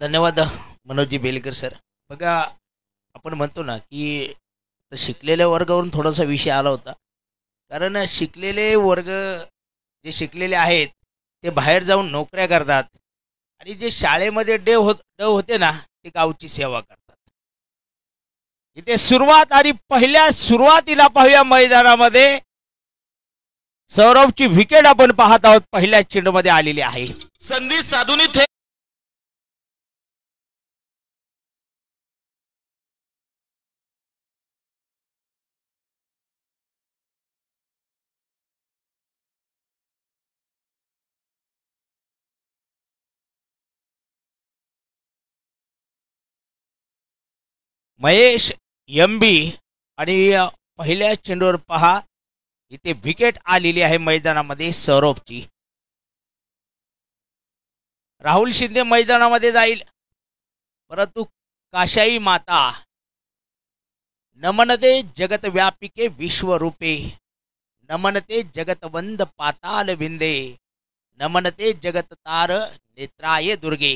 धन्यवाद मनोजी बेलकर सर. बघा, आपण म्हणतो ना की शिकलेल्या वर्गावरून थोडासा विषय आला होता. कारण शिकलेले वर्ग जे शिकलेले आहेत ते बाहेर जाऊन नोकऱ्या करतात आणि जे शाळेमध्ये डव होते ना ते गावची सेवा करतात. इथे सुरुवात आणि पहिल्या सुरुवातीला पाहूया मैदानामध्ये सौरभची विकेट आपण पाहत आहोत. पहिल्या चेंडूमध्ये आलेली आहे. संधी साधून इथे महेश एमबी आणि पहिल्या चेंडूवर पहा इथे विकेट आलेली आहे मैदानामध्ये सौरभची. राहुल शिंदे मैदानामध्ये जाईल, परंतु काशाई माता नमनते जगतव्यापिके विश्वरूपे, नमनते जगतवंद पाताल विंदे, नमनते जगततार नेत्राय दुर्गे,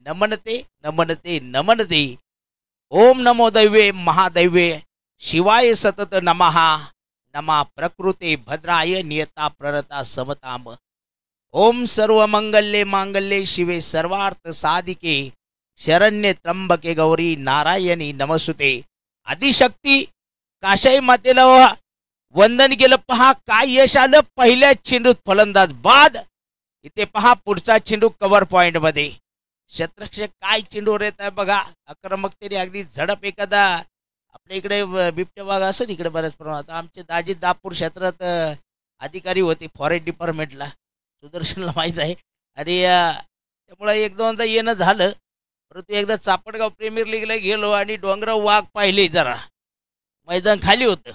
नमनते नमनते नमनते. ओम नमो दैवे महादैवे शिवाय सतत नमः, नमा प्रकृते भद्राय नियता प्रणता समताम. ओम सर्व मंगल्ये मांगल्ये शिवे सर्वार्थ साधिके, शरण्ये त्र्यंबके गौरी नारायणी नमस्तुते. आदिशक्ती काशाई मातेला वंदन केलं. पहा काय यश आलं. पहिल्या चेंडूत फलंदाज बाद. इथे पहा पुढचा चेंडू कव्हर पॉइंट मध्ये. क्षेत्ररक्षक काय चेंडूवर येत आहे बघा. आक्रमकतेने अगदी झडप. एखादा आपल्या इकडे बिबट्या वाघ असेल इकडे बऱ्याच प्रमाणात. आमचे दाजी दापूर क्षेत्रात अधिकारी होते फॉरेस्ट डिपार्टमेंटला, सुदर्शनला माहीत आहे. आणि त्यामुळे एक दोनदा येणं झालं. परंतु एकदा चापडगाव प्रीमियर लीगला गेलो आणि डोंगराव वाघ पाहिले. जरा मैदान खाली होतं.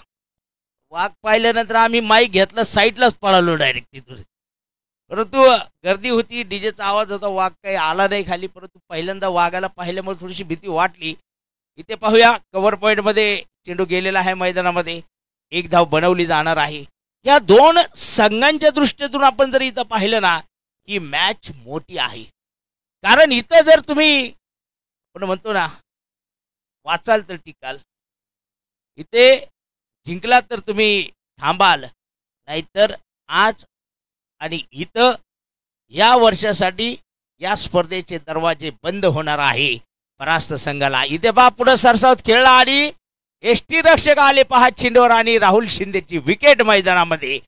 वाघ पाहिल्यानंतर आम्ही माईक घेतला, साईडलाच पळालो डायरेक्ट तिथून. परंतु गर्दी होती, डीजेचा आवाज होता, वाघ काही आला नाही खाली. परंतु पहिल्यांदा वाघाला पाहिल्यामुळे थोडीशी भीती वाटली. इथे पाहूया कव्हर पॉईंटमध्ये चेंडू गेलेला आहे मैदानामध्ये. एक धाव बनवली जाणार आहे. या दोन संघांच्या दृष्टीतून आपण जर इथं पाहिलं ना ही मॅच मोठी आहे. कारण इथं जर तुम्ही आपण म्हणतो ना वाचाल तर टिकाल, इथे जिंकला तर तुम्ही थांबाल, नाहीतर आज आणि इथं या वर्षासाठी या स्पर्धेचे दरवाजे बंद होणार आहे परास्त संघाला. इथे पहा पुढे सरसावत खेळला आणि एसटी रक्षक आले पहा चेंडूवर आणि राहुल शिंदेची विकेट मैदानामध्ये.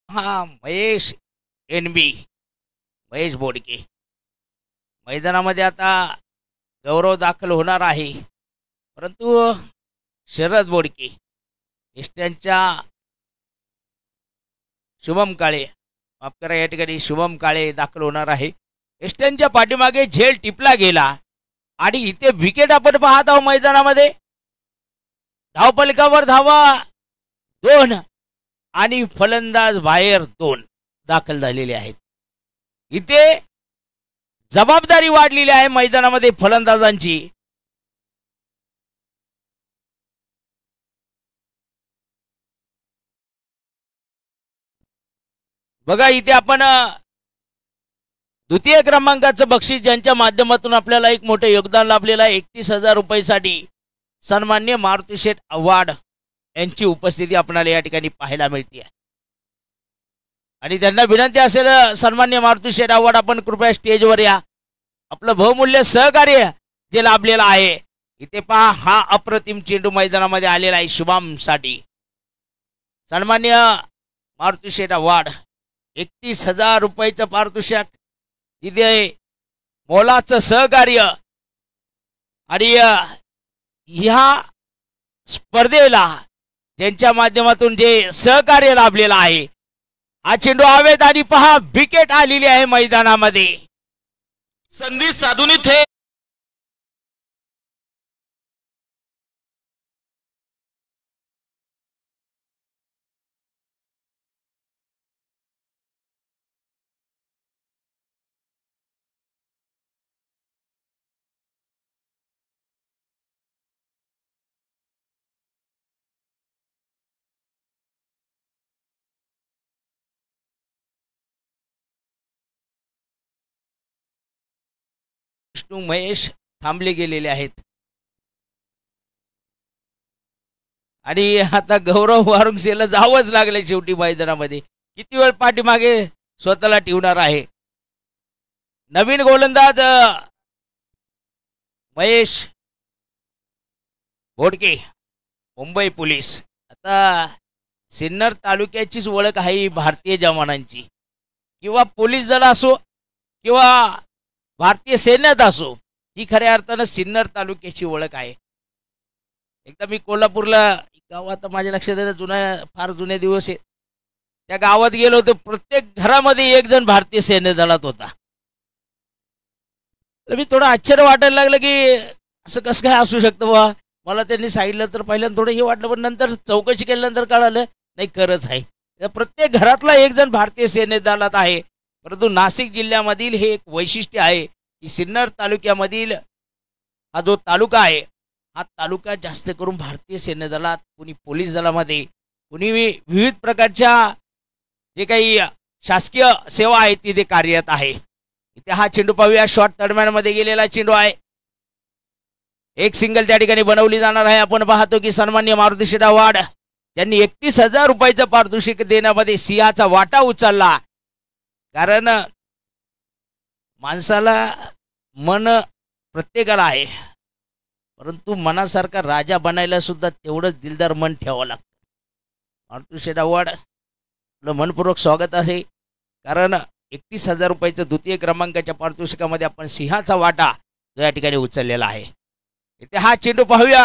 हा महेश एनबी, महेश बोडके मैदानामध्ये आता गौरव दाखल होणार आहे. परंतु शरद बोडके इस्टनच्या शुभम काळे, माफ करा या ठिकाणी शुभम काळे दाखल होणार आहे. इस्टनच्या पाठीमागे झेल टिपला गेला आणि इथे विकेट आपण पाहत आहोत मैदानामध्ये. धावपलकावर धावा 2 आणि फलंदाज बाहेर 2 दाखल झालेले आहेत. इथे जबाबदारी वाढलेली आहे मैदानामध्ये फलंदाजांची. बघा इथे आपण द्वितीय क्रमांकाचं बक्षीस ज्यांच्या माध्यमातून आपल्याला एक मोठे योगदान लाभलेलं आहे 31,000 रुपयांसाठी सन्माननीय मारुती शेठ अवॉर्ड यांची उपस्थिती आपल्याला या ठिकाणी पाहायला मिळते. आणि त्यांना विनंती असेल सन्माननीय मारुती शेठ अवॉर्ड आपण कृपया स्टेजवर या. आपलं बहुमूल्य सहकार्य जे लाभलेलं आहे. इथे पहा हा अप्रतिम चेंडू मैदानामध्ये आलेला आहे शुभम साठी. सन्माननीय मारुती शेठ अवॉर्ड 31,000 रुपयाचं पारितोषिक, तिथे मोलाचं सहकार्य आणि ह्या स्पर्धेला ज्यांच्या माध्यमातून जे सहकार्य लाभलेलं आहे. हा चेंडू हवेत आणि पहा विकेट आलेली आहे मैदानामध्ये. संधी साधून इथे विष्णू महेश थांबले गेलेले आहेत आणि आता गौरव वारुंगसेला जावंच लागलं शेवटी मैदानामध्ये. किती वेळ पाठीमागे स्वतःला ठेवणार आहे. नवीन गोलंदाज महेश घोडके मुंबई पोलीस. आता सिन्नर तालुक्याचीच ओळख आहे ही भारतीय जवानांची, किंवा पोलीस दल असो किंवा भारतीय सैन्यात असो, ही खऱ्या अर्थानं सिन्नर तालुक्याची ओळख आहे. एकदा मी कोल्हापूरला गावात माझ्या लक्षात येणं फार जुने दिवस आहे. त्या गावात गेलो होतो. प्रत्येक घरामध्ये एक जण भारतीय सैन्य दलात होता. तर मी थोडं आश्चर्य वाटायला लागलं की असं कसं काय असू शकतं बा. मला त्यांनी सांगितलं तर पहिल्यांदा थोडं हे वाटलं, पण नंतर चौकशी केल्यानंतर कळालं नाही, खरंच आहे. प्रत्येक घरातला एक जण भारतीय सैन्य दलात आहे. परंतु नाशिक जिल्ह्यामधील हे एक वैशिष्ट्य आहे की सिन्नर तालुक्यामधील हा जो तालुका आहे, हा तालुका जास्त करून भारतीय सैन्य दलात, कुणी पोलीस दलामध्ये, कुणी विविध प्रकारच्या जे काही शासकीय सेवा आहे तिथे कार्यरत आहे. इथे हा चेंडू पाहूया. शॉर्ट दरम्यानमध्ये गेलेला चेंडू आहे. एक सिंगल त्या ठिकाणी बनवली जाणार आहे. आपण पाहतो की सन्मान्य मारुती शेडावाड यांनी 31,000 रुपयाचं पारितोषिक देण्यामध्ये सिंहाचा वाटा उचलला. कारण माणसाला मन प्रत्येकाला आहे, परंतु मनासारखा राजा बनायला सुद्धा तेवढंच दिलदार मन ठेवावं लागतं. मारुती शेडावाड आपलं मनपूर्वक स्वागत आहे. कारण 31,000 रुपयाचं द्वितीय क्रमांकाच्या पारितोषिकामध्ये आपण सिंहाचा वाटा जो या ठिकाणी उचललेला आहे. इथे हा चेंडू पाहूया.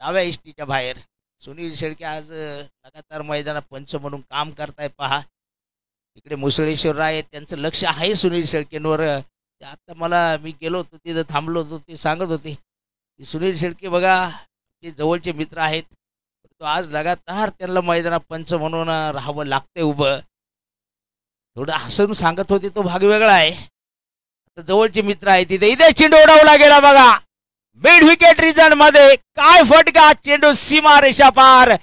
डाव्या इष्टीच्या बाहेर सुनील शेळके आज लगातार मैदानात पंच म्हणून काम करताय. पहा इकडे मुसळेश्वर राय, त्यांचं लक्ष आहे सुनील शेळकेंवर. आता मी गेलो होतो तिथं थांबलो होतो, ते सांगत होते की सुनील शेळके बघा ते जवळचे मित्र आहेत, तो आज लगातार त्यांना मैदानात पंच म्हणून राहावं लागतंय उभं. थोडं हसून सांगत होते, तो भाग वेगळा आहे. आता जवळचे मित्र आहेत तिथे. इथे चेंडू उडवला गेला बघा मिड विकेट रिजन मध्ये. काय फटका, चेंडू सीमा रेषा पार,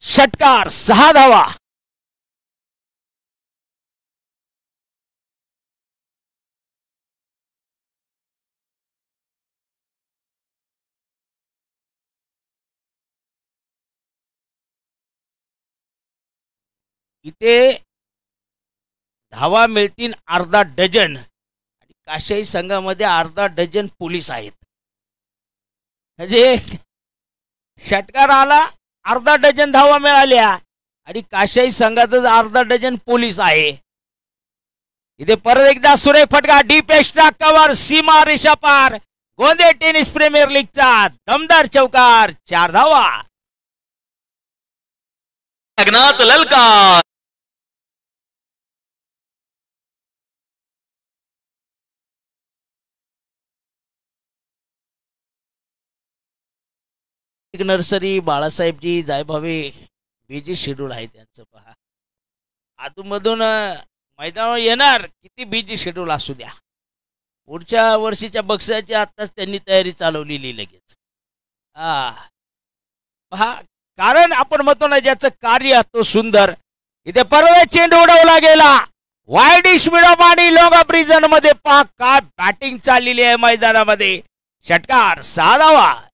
षटकार, 6 धावा. इथे धावा मिळतील अर्धा डझन आणि काशाई संघामध्ये अर्धा डझन पोलीस आहेत. म्हणजे षटकार आला, अर्धा डझन धावा मिळाल्या आणि काशाई संघातच अर्धा डझन पोलीस आहे. इथे परत एकदा सुरेख फटका, डीप एक्स्ट्रा कव्हर, सीमा रेषा पार. गोंदे टेनिस प्रीमियर लीगचा दमदार चौकार, 4 धावा. अज्ञात ललकार. Nursery Balasahebji Jaybhave busy schedule आहे त्यांचं. पहा आतूमधून मैदानावर येणार, किती बिजी शेड्यूल असू द्या, पुढच्या वर्षीच्या बक्षाची आत्ताच त्यांनी तयारी चालवलेली लगेच. पहा, कारण आपण म्हणतो ना ज्याचं कार्य तो सुंदर. इथे परत चेंडू उडवला गेला वाईडिश मिडॉप आणि लॉंग ऑफ रिजन मध्ये. पहा काय बॅटिंग चाललेली आहे मैदानामध्ये. षटकार, 6 धावा.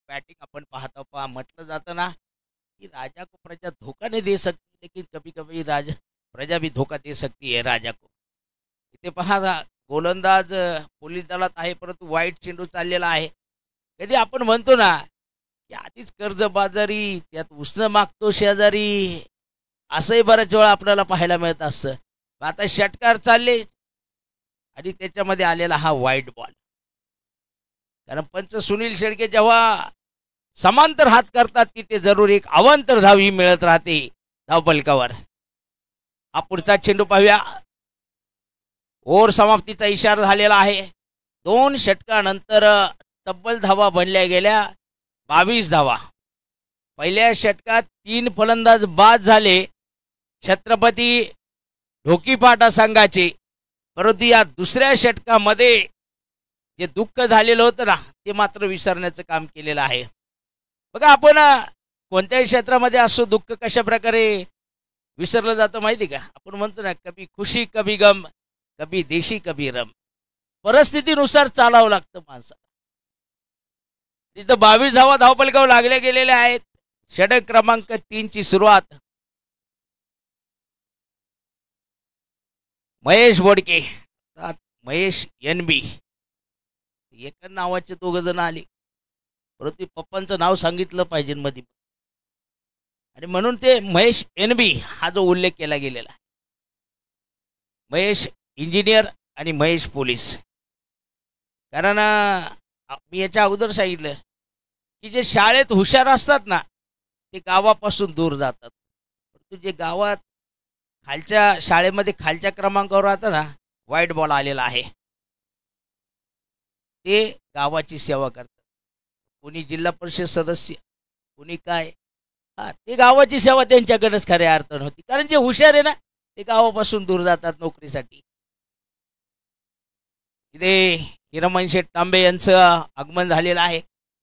बैटिंग अपन पाहता पहा, म्हटलं जातं ना कि राजा को प्रजा धोखा नहीं दे सकती, लेकिन कभी कभी राजा प्रजा भी धोखा दे सकती है राजा को. इथे पहा गोलंदाज पोलीस दलात आहे, परंतु वाईट चेंडू चाललेला आहे. कधी आपण म्हणतो ना की आधीच कर्जबाजारी, त्यात उसनं मागतो शेजारी, असंही बऱ्याच वेळा आपल्याला पाहायला मिळत असतं. आता षटकार चालले आणि त्याच्यामध्ये आलेला हा वाईट बॉल. कारण पंच सुनील शेळके जेव्हा समांतर हात करतात तिथे जरूर एक अवांतर धाव ही मिळत राहते धावफलकावर. हा पुढचा चेंडू पाहूया. ओव्हर समाप्तीचा इशारा झालेला आहे. 2 षटकानंतर तब्बल धावा बनल्या गेल्या 22 धावा. पहिल्या षटकात 3 फलंदाज बाद झाले. छत्रपती ढोकीपाटा संघाचे. परंतु या दुसऱ्या षटकामध्ये जे दुःख झालेलं होतं ना ते मात्र विसरण्याचं काम केलेलं आहे. बघा आपण कोणत्याही क्षेत्रामध्ये असो दुःख कशा प्रकारे विसरलं जातं माहिती का. आपण म्हणतो ना कभी खुशी कभी गम, कभी देशी कभी रम. परिस्थितीनुसार चालावं लागतं माणसाला. तिथं 22 धावा धावपलकावर लागल्या गेलेल्या आहेत. षटक क्रमांक 3 ची सुरुवात महेश बोडके, महेश NB, एका नावाचे दोघ जण आले. परंतु पप्पांचं नाव सांगितलं पाहिजे मध्ये आणि म्हणून ते महेश NB हा जो उल्लेख केला गेलेला आहे. महेश इंजिनियर आणि महेश पोलीस. कारण मी याच्या अगोदर सांगितलं की जे शाळेत हुशार असतात ना ते गावापासून दूर जातात. परंतु जे गावात खालच्या शाळेमध्ये खालच्या क्रमांकावर राहतं ना व्हाईट बॉल आलेला आहे ते गावाची सेवा करतात. कोणी जिल्हा परिषद सदस्य, कोणी काय, ते गावाची सेवा त्यांच्याकडेच खऱ्या अर्थानं होती. कारण जे हुशार आहे ना ते गावापासून दूर जातात नोकरीसाठी. इथे हिरमन शेठ तांबे यांचं आगमन झालेलं आहे.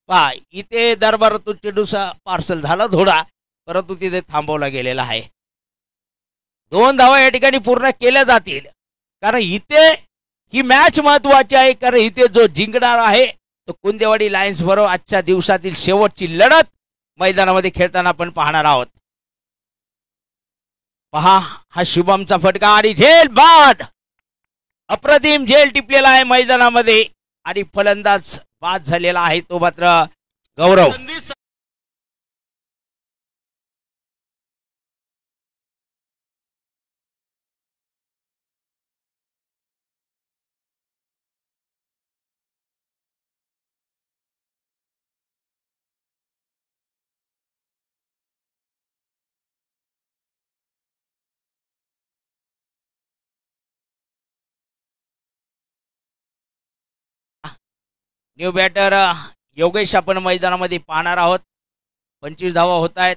पहा इथे दरबारातून चेंडूचा पार्सल झाला थोडा, परंतु तिथे थांबवला गेलेला आहे. 2 धावा या ठिकाणी पूर्ण केल्या जातील. कारण इथे ही मॅच महत्वाची आहे. कारण इथे जो जिंकणार आहे तो कुंदेवाडी लायन्स बरोबर आजच्या दिवसातील शेवटची लढत मैदानामध्ये खेळताना आपण पाहणार आहोत. पहा हा शुभमचा फटका आणि झेल बाद, अप्रतिम झेल टिपलेला आहे मैदानामध्ये आणि फलंदाज बाद झालेला आहे तो मात्र गौरव. न्यू बॅटर योगेश आपण मैदानामध्ये पाहणार आहोत. 25 धावा होत आहेत.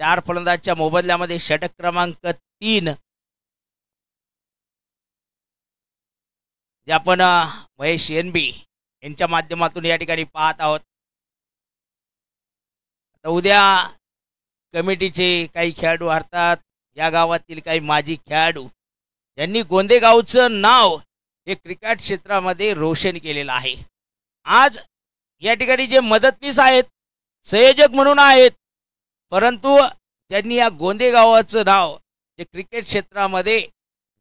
4 फलंदाजच्या मोबदल्यामध्ये षटक क्रमांक 3 जे आपण महेश NB यांच्या माध्यमातून या ठिकाणी पाहत आहोत. आता उद्या कमिटीचे काही खेळाडू अर्थात या गावातील काही माजी खेळाडू यांनी गोंदेगावचं नाव हे क्रिकेट क्षेत्रामध्ये रोशन केलेलं आहे. आज या ठिकाणी जे मदतनीस आहेत, संयोजक म्हणून आहेत, परंतु त्यांनी या गोंदेगावाचं नाव जे क्रिकेट क्षेत्रामध्ये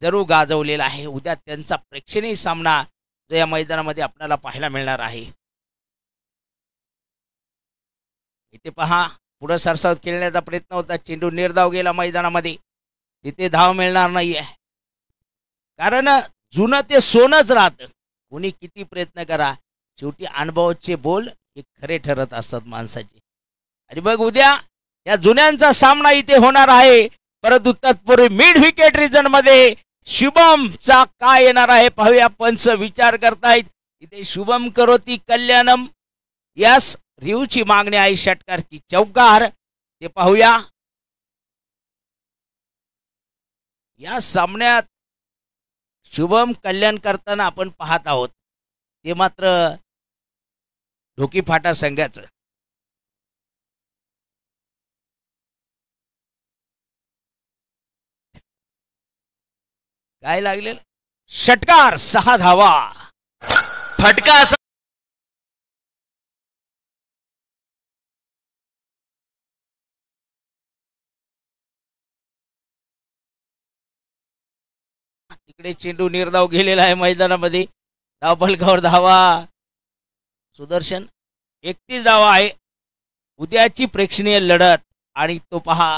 जरूर गाजवलेलं आहे. उद्या त्यांचा प्रेक्षणीय सामना जो या मैदानामध्ये आपल्याला पाहायला मिळणार आहे. इथे पहा पुढं सरसावत खेळण्याचा प्रयत्न होता. चेंडू निर्धाव गेला मैदानामध्ये. तिथे धाव मिळणार नाहीये. कारण जुनं ते सोनच राहतं. कोणी किती प्रयत्न करा शेवटी अनुभवाचे बोल हे खरे ठरत असतात माणसाचे. आणि बघ उद्या या जुन्यांचा सामना इथे होणार आहे. परंतु तत्पूर्वी मिड विकेट रिजन मध्ये शुभमचा काय येणार आहे पाहूया. पंच विचार करतायत. इथे शुभम करोती कल्याणम, यस रिव्हची मागणी आहे. षटकारची चौकार ते पाहूया. या सामन्यात शुभम कल्याण करताना आपण पाहत आहोत ते मात्र ढोकीफाटा संघाचं. काय लागलेलं षटकार 6 धावा फटका तिकडे चेंडू निर्धाव गेलेला आहे मैदानामध्ये. धावफलकावर धावा सुदर्शन 31 धावा आहे. उद्याची प्रेक्षणीय लढत आणि तो पहा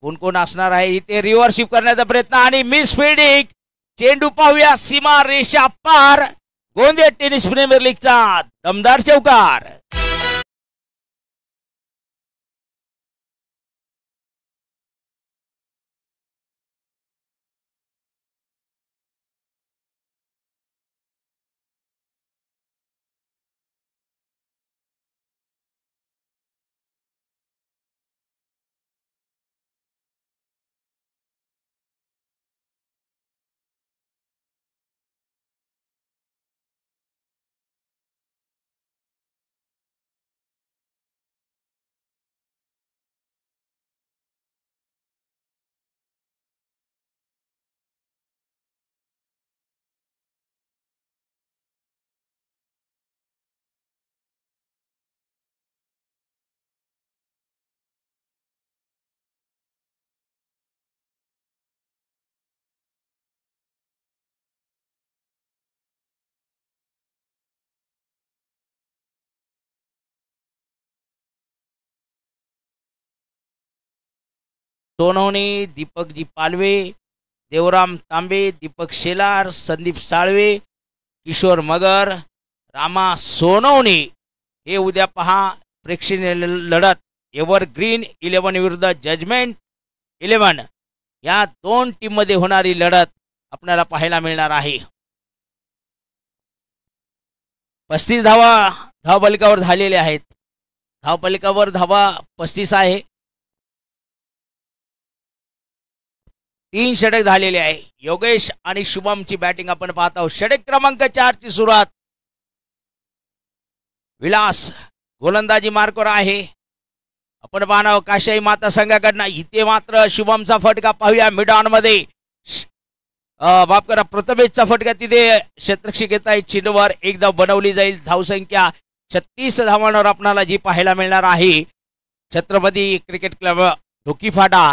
कोण कोण असणार आहे. इथे रिव्हर्स करण्याचा प्रयत्न आणि मिस फिल्डिंग. चेंडू पाहूया सीमा रेषा पार. गोंदिया टेनिस प्रीमियर लीगचा दमदार चौकार. सोनवणे, दीपकजी पालवे, देवराम तांबे, दीपक शेलार, संदीप साळवे, किशोर मगर, रामा सोनवणे हे उद्या पहा प्रेक्षणीय लढत एव्हरग्रीन 11 विरुद्ध जजमेंट 11 या दोन टीममध्ये होणारी लढत आपल्याला पाहायला मिळणार आहे. 35 धावा धावफलकावर झालेले आहेत. धावफलकावर धावा 35 आहे. 3 षटक झालेले आहे. योगेश आणि शुभमची बॅटिंग आपण पाहत आहोत. षटक क्रमांक 4 ची सुरुवात. विलास गोलंदाजी मार्कवर आहे. आपण पाहणार काशाई माता संघाकडनं. इथे मात्र शुभमचा फटका पाहूया मिडऑन मध्ये. माफ करा, प्रथमेशचा फटका तिथे क्षेत्ररक्षक येत आहे. चेंडूवर एकदा बनवली जाईल. धावसंख्या 36 धावांवर आपल्याला जी पाहायला मिळणार आहे. छत्रपती क्रिकेट क्लब ढोकीफाटा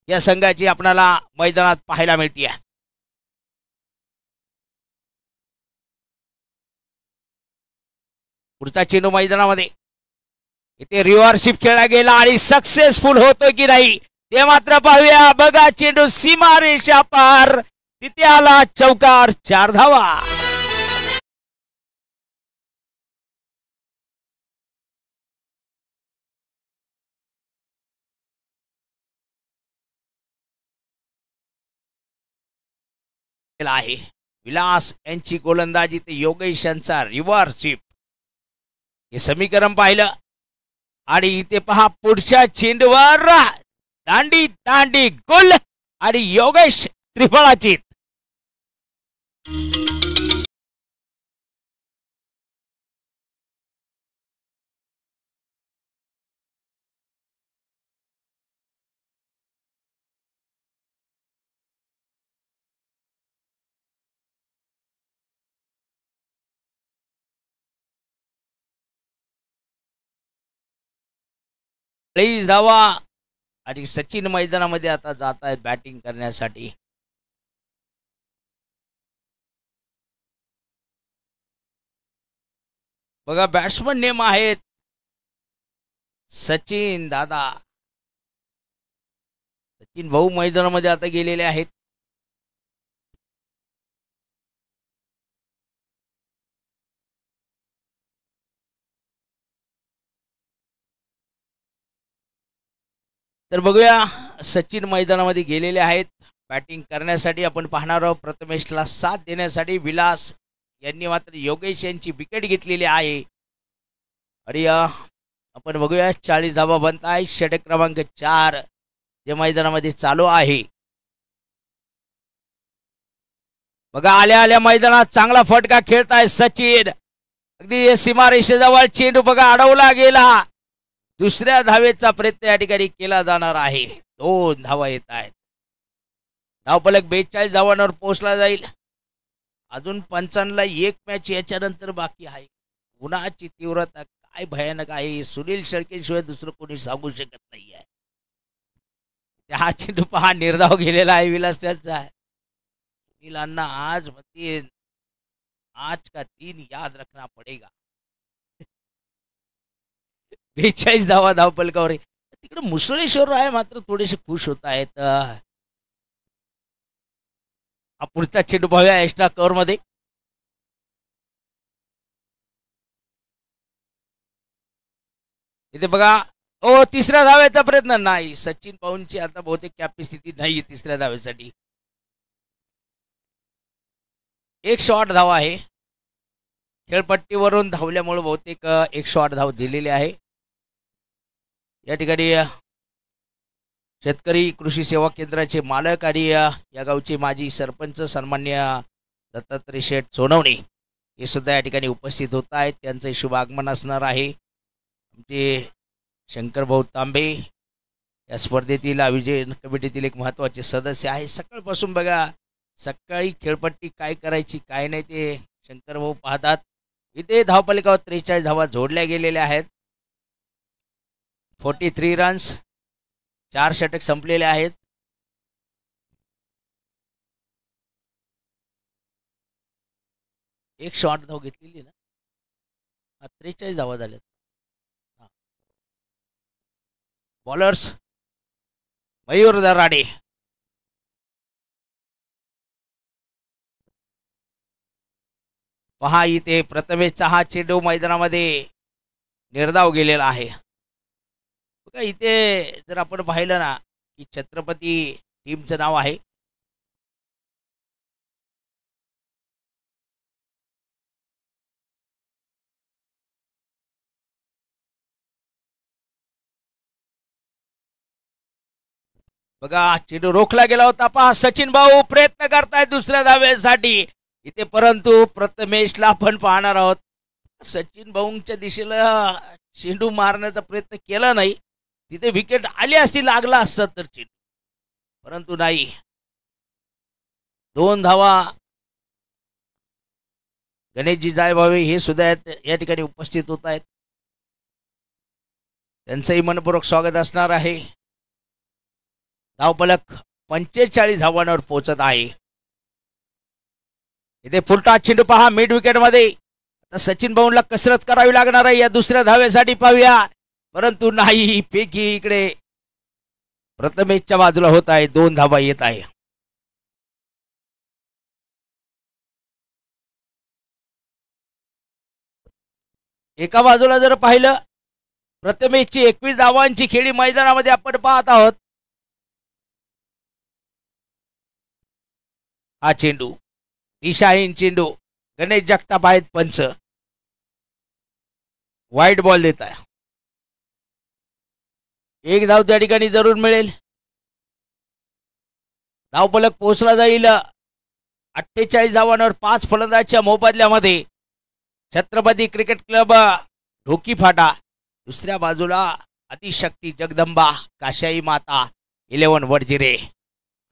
या संघाची आपल्याला मैदानात पाहायला मिळते. पुढचा चेंडू मैदानामध्ये. इथे रिव्हर्सिप खेळला गेला आणि सक्सेसफुल होतो की नाही ते मात्र पाहूया. बघा चेंडू सीमा रेषा पार. तिथे आला चौकार. 4 धावा. आहे विलास यांची गोलंदाजी ते योगेश यांचा रिव्हर्सिप. हे समीकरण पाहिलं आणि इथे पहा पुढच्या चेंडूवर दांडी दांडी गोल आणि योगेश त्रिफळाची. प्लीज धावा आणि सचिन मैदानामध्ये आता जात आहेत बॅटिंग करण्यासाठी. बघा बॅट्समन नेम आहेत सचिन दादा. सचिन भाऊ मैदानामध्ये आता गेलेले आहेत. तर बघूया सचिन मैदानामध्ये गेलेले आहेत बॅटिंग करण्यासाठी. आपण पाहणार आहोत प्रथमेशला साथ देण्यासाठी विलास यांनी मात्र योगेश यांची विकेट घेतलेली आहे. आणि आपण बघूया 40 धावा बनत आहे. षटक क्रमांक 4 जे मैदानामध्ये चालू आहे. बघा आल्या आल्या मैदानात चांगला फटका खेळताय सचिन. अगदी सीमारेषेजवळ चेंडू बघा अडवला गेला. दुसऱ्या धावेचा प्रयत्न या ठिकाणी केला जाणार आहे. 2 धावा येत आहेत. धावफलक 42 धावांवर पोहोचला जाईल. अजून 55ला 1 मॅच याच्यानंतर बाकी आहे. उन्हाची तीव्रता काय भयानक आहे सुनील शेळकेशिवाय दुसरं कोणी सांगू शकत नाही आहे. त्या चेंडू पहा निर्धाव गेलेला आहे विलास त्यांचा. सुनीलांना आज म्हणते आज का दिन याद रखना पडेगा. 42 धावा धावफलकावर. तिकडे मुसळेश्वर राय मात्र थोडेसे खुश होत आहेत. पुढचा चेंडू पाहूया एक्स्ट्रा कव्हर मध्ये. इथे बघा तिसऱ्या धाव्याचा प्रयत्न नाही. सचिन पाऊनची आता बहुतेक कॅपॅसिटी नाही तिसऱ्या धाव्यासाठी. एक शॉट धावा आहे. खेळपट्टीवरून धावल्यामुळे बहुतेक एक शॉट धाव दिलेली आहे. या ठिकाणी शेतकरी कृषी सेवा केंद्राचे मालक आणि या गावचे माजी सरपंच सन्मान्य दत्तात्रय शेठ सोनवणे हे सुद्धा या ठिकाणी उपस्थित होत आहेत. त्यांचं शुभ आगमन असणार आहे. आमचे शंकरभाऊ तांबे या स्पर्धेतील आयोजन कमिटीतील एक महत्त्वाचे सदस्य आहे. सकाळपासून बघा सकाळी खेळपट्टी काय करायची काय नाही ते शंकरभाऊ पाहतात. इथे धावफलकावर 43 धावा जोडल्या गेलेल्या आहेत. 43 रन्स. 4 षटक संपलेले आहेत. एक शॉट धाव घेतलेली ना. 43 धावा झाल्यात. बॉलर्स मयूर दराडे. पहा इथे प्रथमेशचा हा चेंडू मैदानामध्ये निर्धाव गेलेला आहे. बघा इथे जर आपण पाहिलं ना की छत्रपती टीमचं नाव आहे. बघा चेंडू रोखला गेला होता. पहा सचिन भाऊ प्रयत्न करतायत दुसऱ्या धावेसाठी इथे, परंतु प्रथमेशला आपण पाहणार आहोत. सचिन भाऊंच्या दिशेला चेंडू मारण्याचा प्रयत्न केला नाही. तिथे विकेट आली असती, लागला असता तर चेंडू, परंतु नाही. 2 धावा. गणेशजी जायभावे हे सुद्धा या ठिकाणी उपस्थित होत आहेत. त्यांचंही मनपूर्वक स्वागत असणार आहे. धावफलक 45 धावांवर पोहोचत आहे. इथे फुलटा चेंडू पहा मिड विकेट मध्ये. आता सचिन भाऊंला कसरत करावी लागणार आहे या दुसऱ्या धावेसाठी. पाहूया, परंतु नाही. पैकी इकडे प्रथमेशच्या बाजूला होत आहे. 2 धावा येत आहे. एका बाजूला जर पाहिलं प्रथमेशची 21 धावांची खेळी मैदानामध्ये आपण पाहत आहोत. हा चेंडू दिशाहीन चेंडू. गणेश जगताप आहेत पंच. वाईट बॉल देत आहे. 1 धाव त्या ठिकाणी जरूर मिळेल. धावफलक पोहोचला जाईल 48 धावांवर 5 फलंदाजच्या मोबदल्यामध्ये. छत्रपती क्रिकेट क्लब ढोकी फाटा. दुसऱ्या बाजूला अतिशक्ती जगदंबा काशाई माता 11 वडजिरे.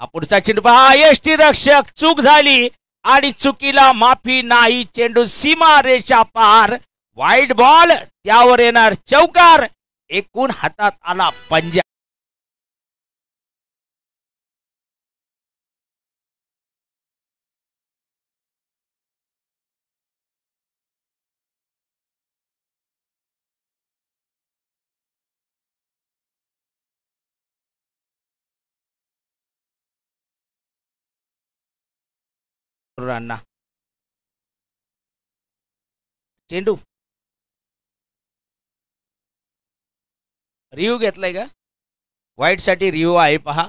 हा पुढचा चेंडू पहा. यष्टी रक्षक चूक झाली आणि चुकीला माफी नाही. चेंडू सीमा रेषा पार. वाईट बॉल, त्यावर येणार चौकार. एकूण हातात आला पंजा. अण्णा चेंडू रिव्ह्यू घेतलाय का? वाईट साठी रिव्ह्यू आहे पहा.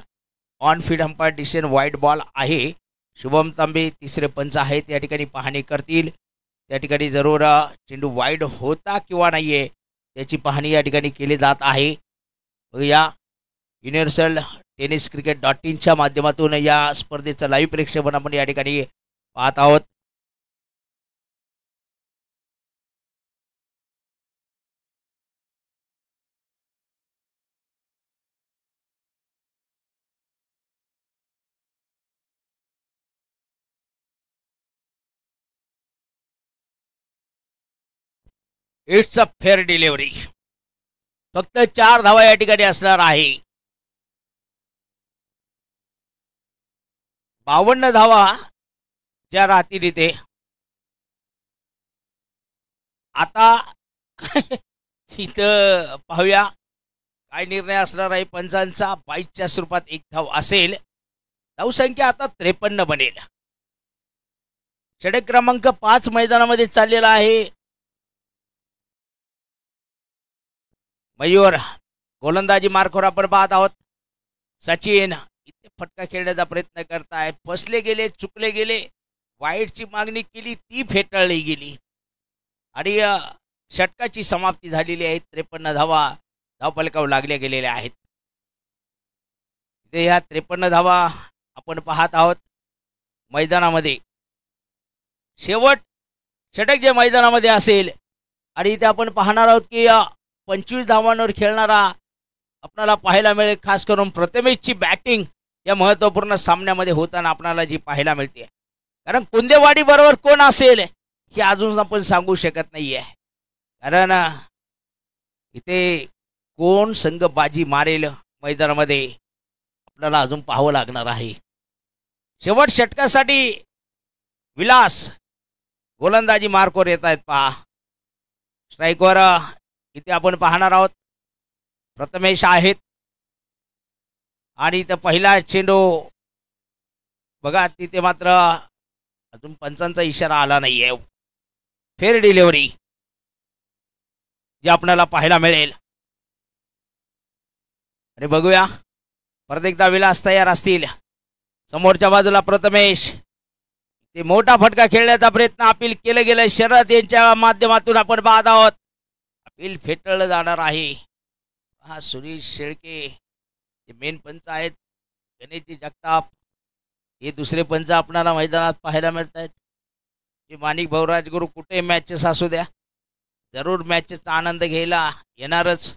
ऑन फील्ड अंपायर डिसिजन वाईट बॉल आहे. शुभम तांबे तिसरे पंच आहेत, या ठिकाणी पाहणी करतील. त्या ठिकाणी जरूर चेंडू वाईड होता किंवा नाहीये त्याची पाहणी या ठिकाणी केली जात आहे. या युनिव्हर्सल टेनिस क्रिकेट.in माध्यमातून या स्पर्धेचं लाईव्ह प्रेक्षेपण आपण या ठिकाणी पाहत आहोत. It's a fair delivery. फक्त 4 धावा या ठिकाणी असणार आहे. 52 धावा ज्या राहतील इथे. आता इथं पाहूया काय निर्णय असणार आहे पंचांचा. 22च्या स्वरूपात 1 धाव असेल. धावसंख्या आता 53 बनेल. षटक क्रमांक 5 मैदानामध्ये चाललेला आहे. मयूर गोलंदाजी मार्कवर आपण पाहत आहोत. सचिन इथे फटका खेळण्याचा प्रयत्न करतायत. फसले गेले, चुकले गेले. वाईटची मागणी केली, ती फेटाळली गेली आणि षटकाची समाप्ती झालेली आहे. 53 धावा धावफलकावर लागल्या गेलेल्या आहेत. इथे ह्या 53 धावा आपण पाहत आहोत मैदानामध्ये. शेवट षटक जे मैदानामध्ये असेल आणि इथे आपण पाहणार आहोत की 25 धावांवर खेळणारा आपल्याला पाहायला मिळेल. खास करून प्रथमेशची बॅटिंग या महत्त्वपूर्ण सामन्यामध्ये होताना आपल्याला जी पाहायला मिळते. कारण कुंदेवाडी बरोबर कोण असेल हे अजून आपण सांगू शकत नाहीये. कारण इथे कोण संघ बाजी मारेल मैदानामध्ये आपल्याला अजून पाहावं लागणार आहे. शेवट षटकासाठी विलास गोलंदाजी मार्कवर येत आहेत पहा. स्ट्राईकवर इथे आपण पाहणार आहोत प्रथमेश आहेत. आणि इथं पहिला चेंडू बघा, तिथे मात्र अजून पंचांचा इशारा आला नाहीये. फेर डिलिव्हरी जी आपल्याला पाहायला मिळेल. आणि बघूया परत एकदा विलास तयार असतील. समोरच्या बाजूला प्रथमेश, ते मोठा फटका खेळण्याचा प्रयत्न अपील केलं गेलं. शरद यांच्या माध्यमातून आपण पाहत आहोत. अपील फेटाळलं जाणार आहे. हा सुनील शेळके जे मेन पंच आहेत, गणेशजी जगताप, हे दुसरे पंच आपणाला मैदानात पाहायला मिळत आहेत. ते माणिक भाऊ राजगुरू कुठे मॅचेस असू द्या, जरूर मॅचेसचा आनंद घ्यायला येणारच.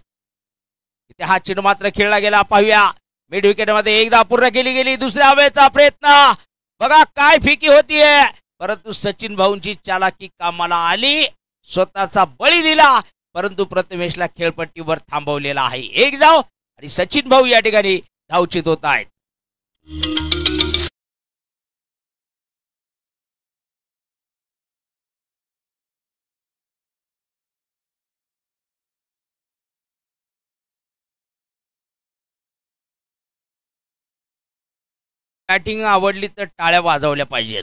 इथे हा चेंडू मात्र खेळला गेला. पाहूया मिड विकेटमध्ये एकदा पूर्ण केली गेली. दुसऱ्या हवेचा प्रयत्न बघा, काय फिकी होतीये, परंतु सचिन भाऊंची चालाकी कामाला आली. स्वतःचा बळी दिला, परंतु प्रथमेशला खेळपट्टीवर थांबवलेला आहे. एक धाव आणि सचिन भाऊ या ठिकाणी धावचित होत आहेत. बॅटिंग आवडली तर टाळ्या वाजवल्या पाहिजे.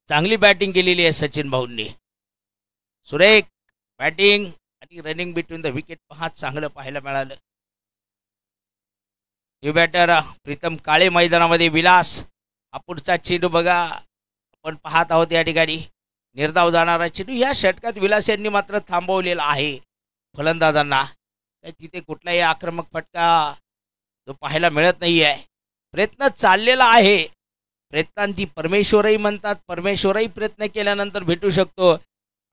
चांगली बॅटिंग केलेली आहे सचिन भाऊंनी. सुरेख बॅटिंग आणि रनिंग बिटवीन द विकेट पहा, चांगलं पाहायला मिळालं. न्यू बॅटर प्रीतम काळे मैदानामध्ये. विलास, हा पुढचा चेंडू बघा आपण पाहत आहोत. या ठिकाणी निर्धाव जाणारा चेंडू या षटकात विलास यांनी मात्र थांबवलेला आहे फलंदाजांना. तिथे कुठलाही आक्रमक फटका जो पाहायला मिळत नाही आहे. प्रयत्न चाललेला आहे. प्रयत्नांती परमेश्वरही म्हणतात. परमेश्वरही प्रयत्न केल्यानंतर भेटू शकतो.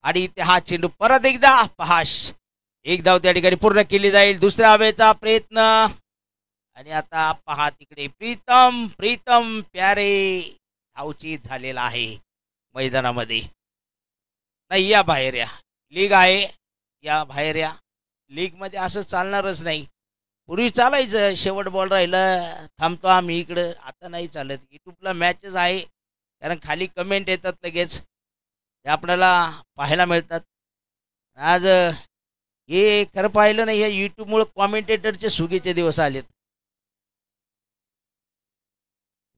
आणि इथे हा चेंडू परत एकदा पहा, एक धाव त्या ठिकाणी पूर्ण केली जाईल. दुसऱ्या हवेचा प्रयत्न आणि आता पहा तिकडे प्रीतम प्रीतम प्यारे धावचित झालेला आहे मैदानामध्ये. नाही, या बाहेर या, लीग आहे, या बाहेर या. लीगमध्ये असं चालणारच नाही. पूर्वी चालायचं, शेवट बॉल राहिलं थांबतो आम्ही इकडं, आता नाही चालत. यूट्यूबला मॅचेस आहे, कारण खाली कमेंट येतात लगेच, ते आपल्याला पाहायला मिळतात. आज हे खरं पाहिलं नाही, या यूट्यूबमुळे कॉमेंटेटरचे सुगीचे दिवस आलेत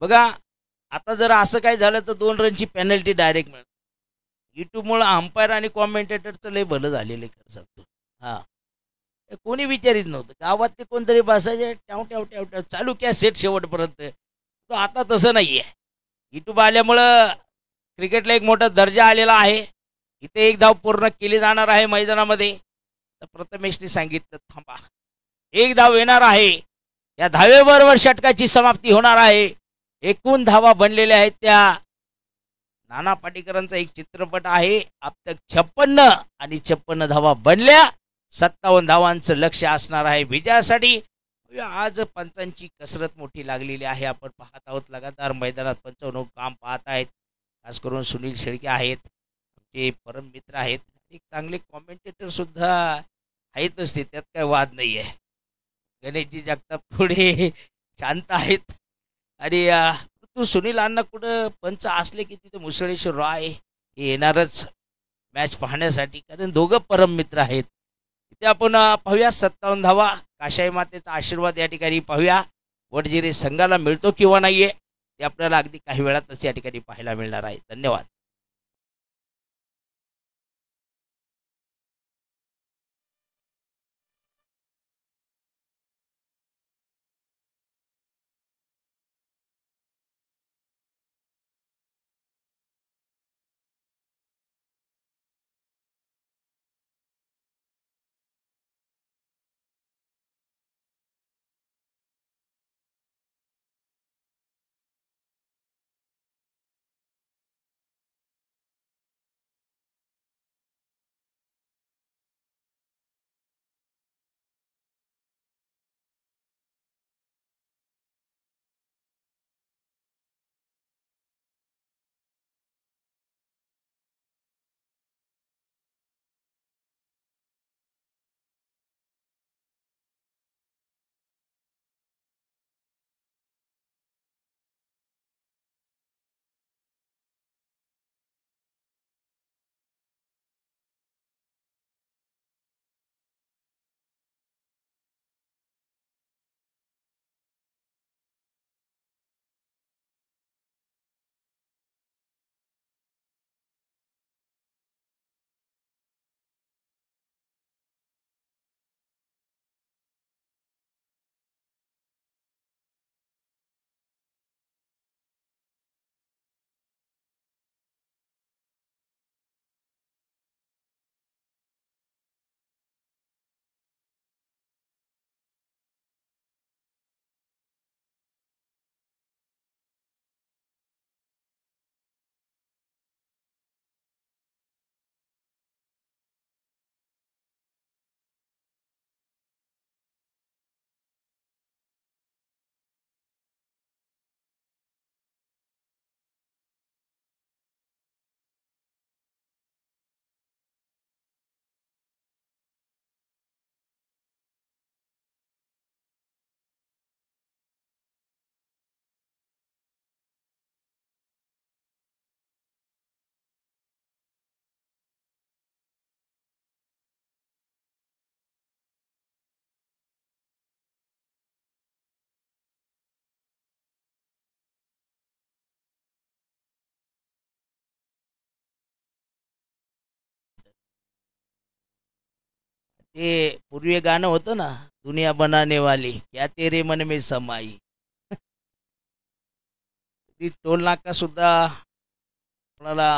बघा. आता जर असं काय झालं तर 2 रनची पेनल्टी डायरेक्ट मिळते. यूट्यूबमुळे अंपायर आणि कॉमेंटेटरचं लय भलं झालेलं आहे खरं सांगतो. हां, कोणी विचारित नव्हतं. गावात ते कोणतरी बसायचे, ट्याव ट्याव ट्याव ट्याव चालू क्या सेट शेवटपर्यंत. तो आता तसं नाही आहे. यूट्यूब आल्यामुळं क्रिकेटला एक मोठा दर्जा आलेला आहे. इथे एक धाव पूर्ण केली जाणार आहे मैदानामध्ये. तर प्रथमेशने सांगितलं थांबा, एक धाव येणार आहे. या धावेबरोबर षटकाची समाप्ती होणार आहे. एकूण धावा बनलेल्या आहेत त्या नाना पाटेकरांचा एक चित्रपट आहे. अब तक 56 आणि 56 धावा बनल्या. 57 धावांचं लक्ष असणार आहे विजयासाठी. आज पंचांची कसरत मोठी लागलेली आहे. आपण पाहत आहोत लगातार मैदानात पंचावन्न काम पाहत आहेत. खास करून सुनील शेळके आहेत, ते परम मित्र आहेत. एक चांगले कॉमेंटेटर सुद्धा आहेतच ते, त्यात काय वाद नाही आहे. गणेशजी जगताप पुढे शांत आहेत. आणि तू सुनील अण्णा कुठं पंच असले की तिथे मुसळेश्वर राय हे येणारच मॅच पाहण्यासाठी, कारण दोघं परम मित्र आहेत. इथे आपण पाहूया 57 धावा. काशाई मातेचा आशीर्वाद या ठिकाणी पाहूया वडजिरे संघाला मिळतो किंवा नाहीये ते आपल्याला अगदी काही वेळातच या ठिकाणी पाहायला मिळणार आहे. धन्यवाद. ते पूर्वी गाणं होतं ना, दुनिया बनाने वाली क्या तेरे मन में समाई. ती टोल नाका सुद्धा आपल्याला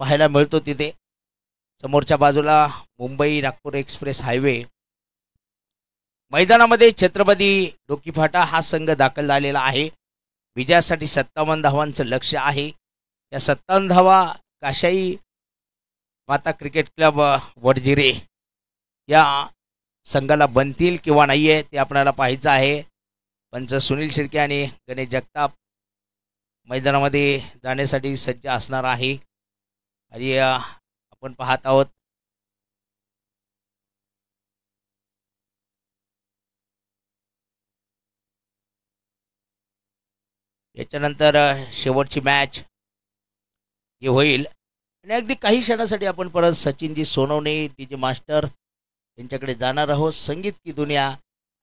पाहायला मिळतो तिथे. समोरच्या बाजूला मुंबई नागपूर एक्सप्रेस हायवे. मैदानामध्ये छत्रपती ढोकीफाटा हा संघ दाखल झालेला आहे. विजयासाठी 57 धावांचं लक्ष्य आहे. या 57 धावा काशाई माता क्रिकेट क्लब वडजिरे या संघाला बनतील किंवा नाही आहे ते आपल्याला पाहायचं आहे. पंच सुनील शिर्के आणि गणेश जगताप मैदानामध्ये जाण्यासाठी सज्ज असणार आहे. आणि आपण पाहत आहोत याच्यानंतर शेवटची मॅच जी होईल. आणि अगदी काही क्षणासाठी आपण परत सचिनजी सोनवणे डीजे मास्टर यांच्याकडे जाणार आहोत संगीत की दुनिया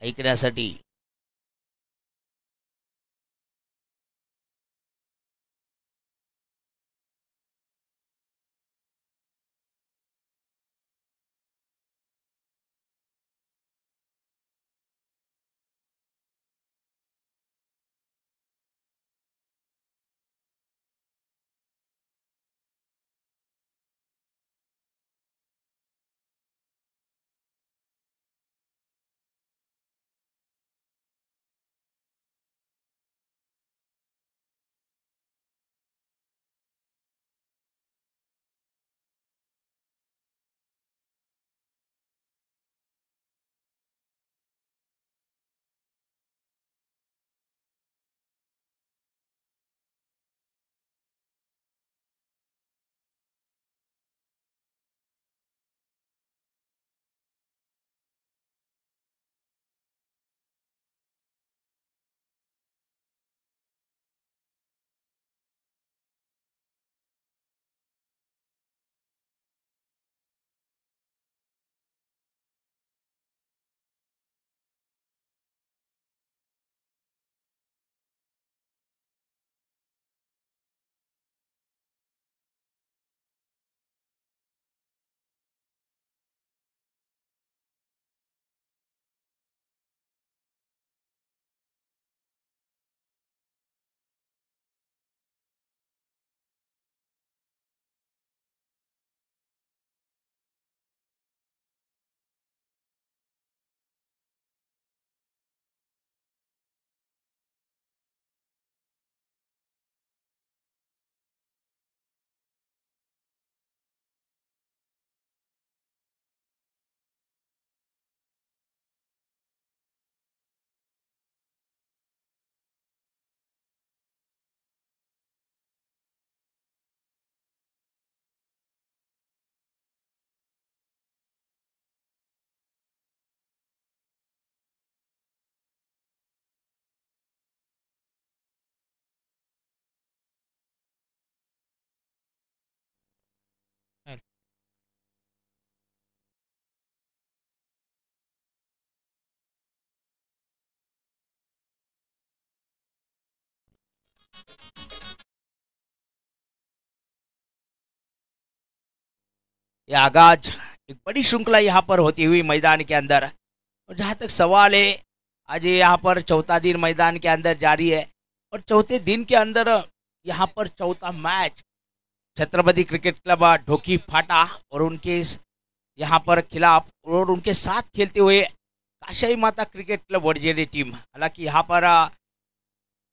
ऐकण्यासाठी. ये आगाज एक बड़ी श्रृंखला यहाँ पर होती हुई मैदान के अंदर. और जहाँ तक सवाल है, आज यहाँ पर चौथा दिन मैदान के अंदर जारी है और चौथे दिन के अंदर यहाँ पर चौथा match Chhatrapati Cricket Club Dhoki Phata और उनके यहाँ पर खिलाफ और उनके साथ खेलते हुए काशाई माता क्रिकेट क्लब वडजेरी टीम. हालांकि यहाँ पर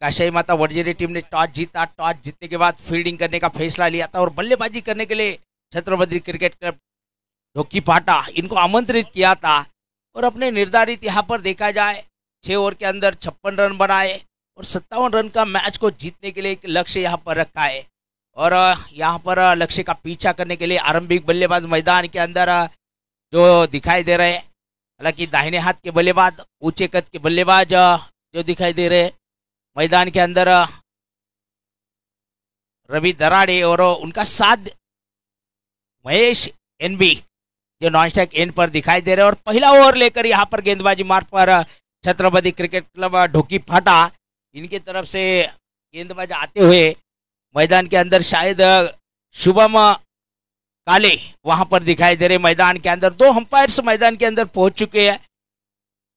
काशाई माता वडजेरी टीम ने टॉस जीता. टॉस जीतने के बाद फील्डिंग करने का फैसला लिया था और बल्लेबाजी करने के लिए छत्रपति क्रिकेट क्लब ढोकी फाटा इनको आमंत्रित किया था. और अपने निर्धारित यहाँ पर देखा जाए 6 ओवर के अंदर 56 रन बनाए और 57 रन का मैच को जीतने के लिए एक लक्ष्य यहाँ पर रखा है. और यहाँ पर लक्ष्य का पीछा करने के लिए आरंभिक बल्लेबाज मैदान के अंदर जो दिखाई दे रहे हैं. हालांकि दाहिने हाथ के बल्लेबाज ऊंचे कद के बल्लेबाज जो दिखाई दे रहे हैं मैदान के अंदर रवि दराड़े और उनका साथ महेश एनबी जो नॉन स्ट्राइक एंड पर दिखाई दे रहे हैं. और पहला ओवर लेकर यहाँ पर गेंदबाजी मार्ग पर छत्रपति क्रिकेट क्लब ढोकी फाटा इनके तरफ से गेंदबाज आते हुए मैदान के अंदर शायद शुभम काले वहां पर दिखाई दे रहे मैदान के अंदर। 2 अंपायर्स मैदान के अंदर पहुंच चुके हैं।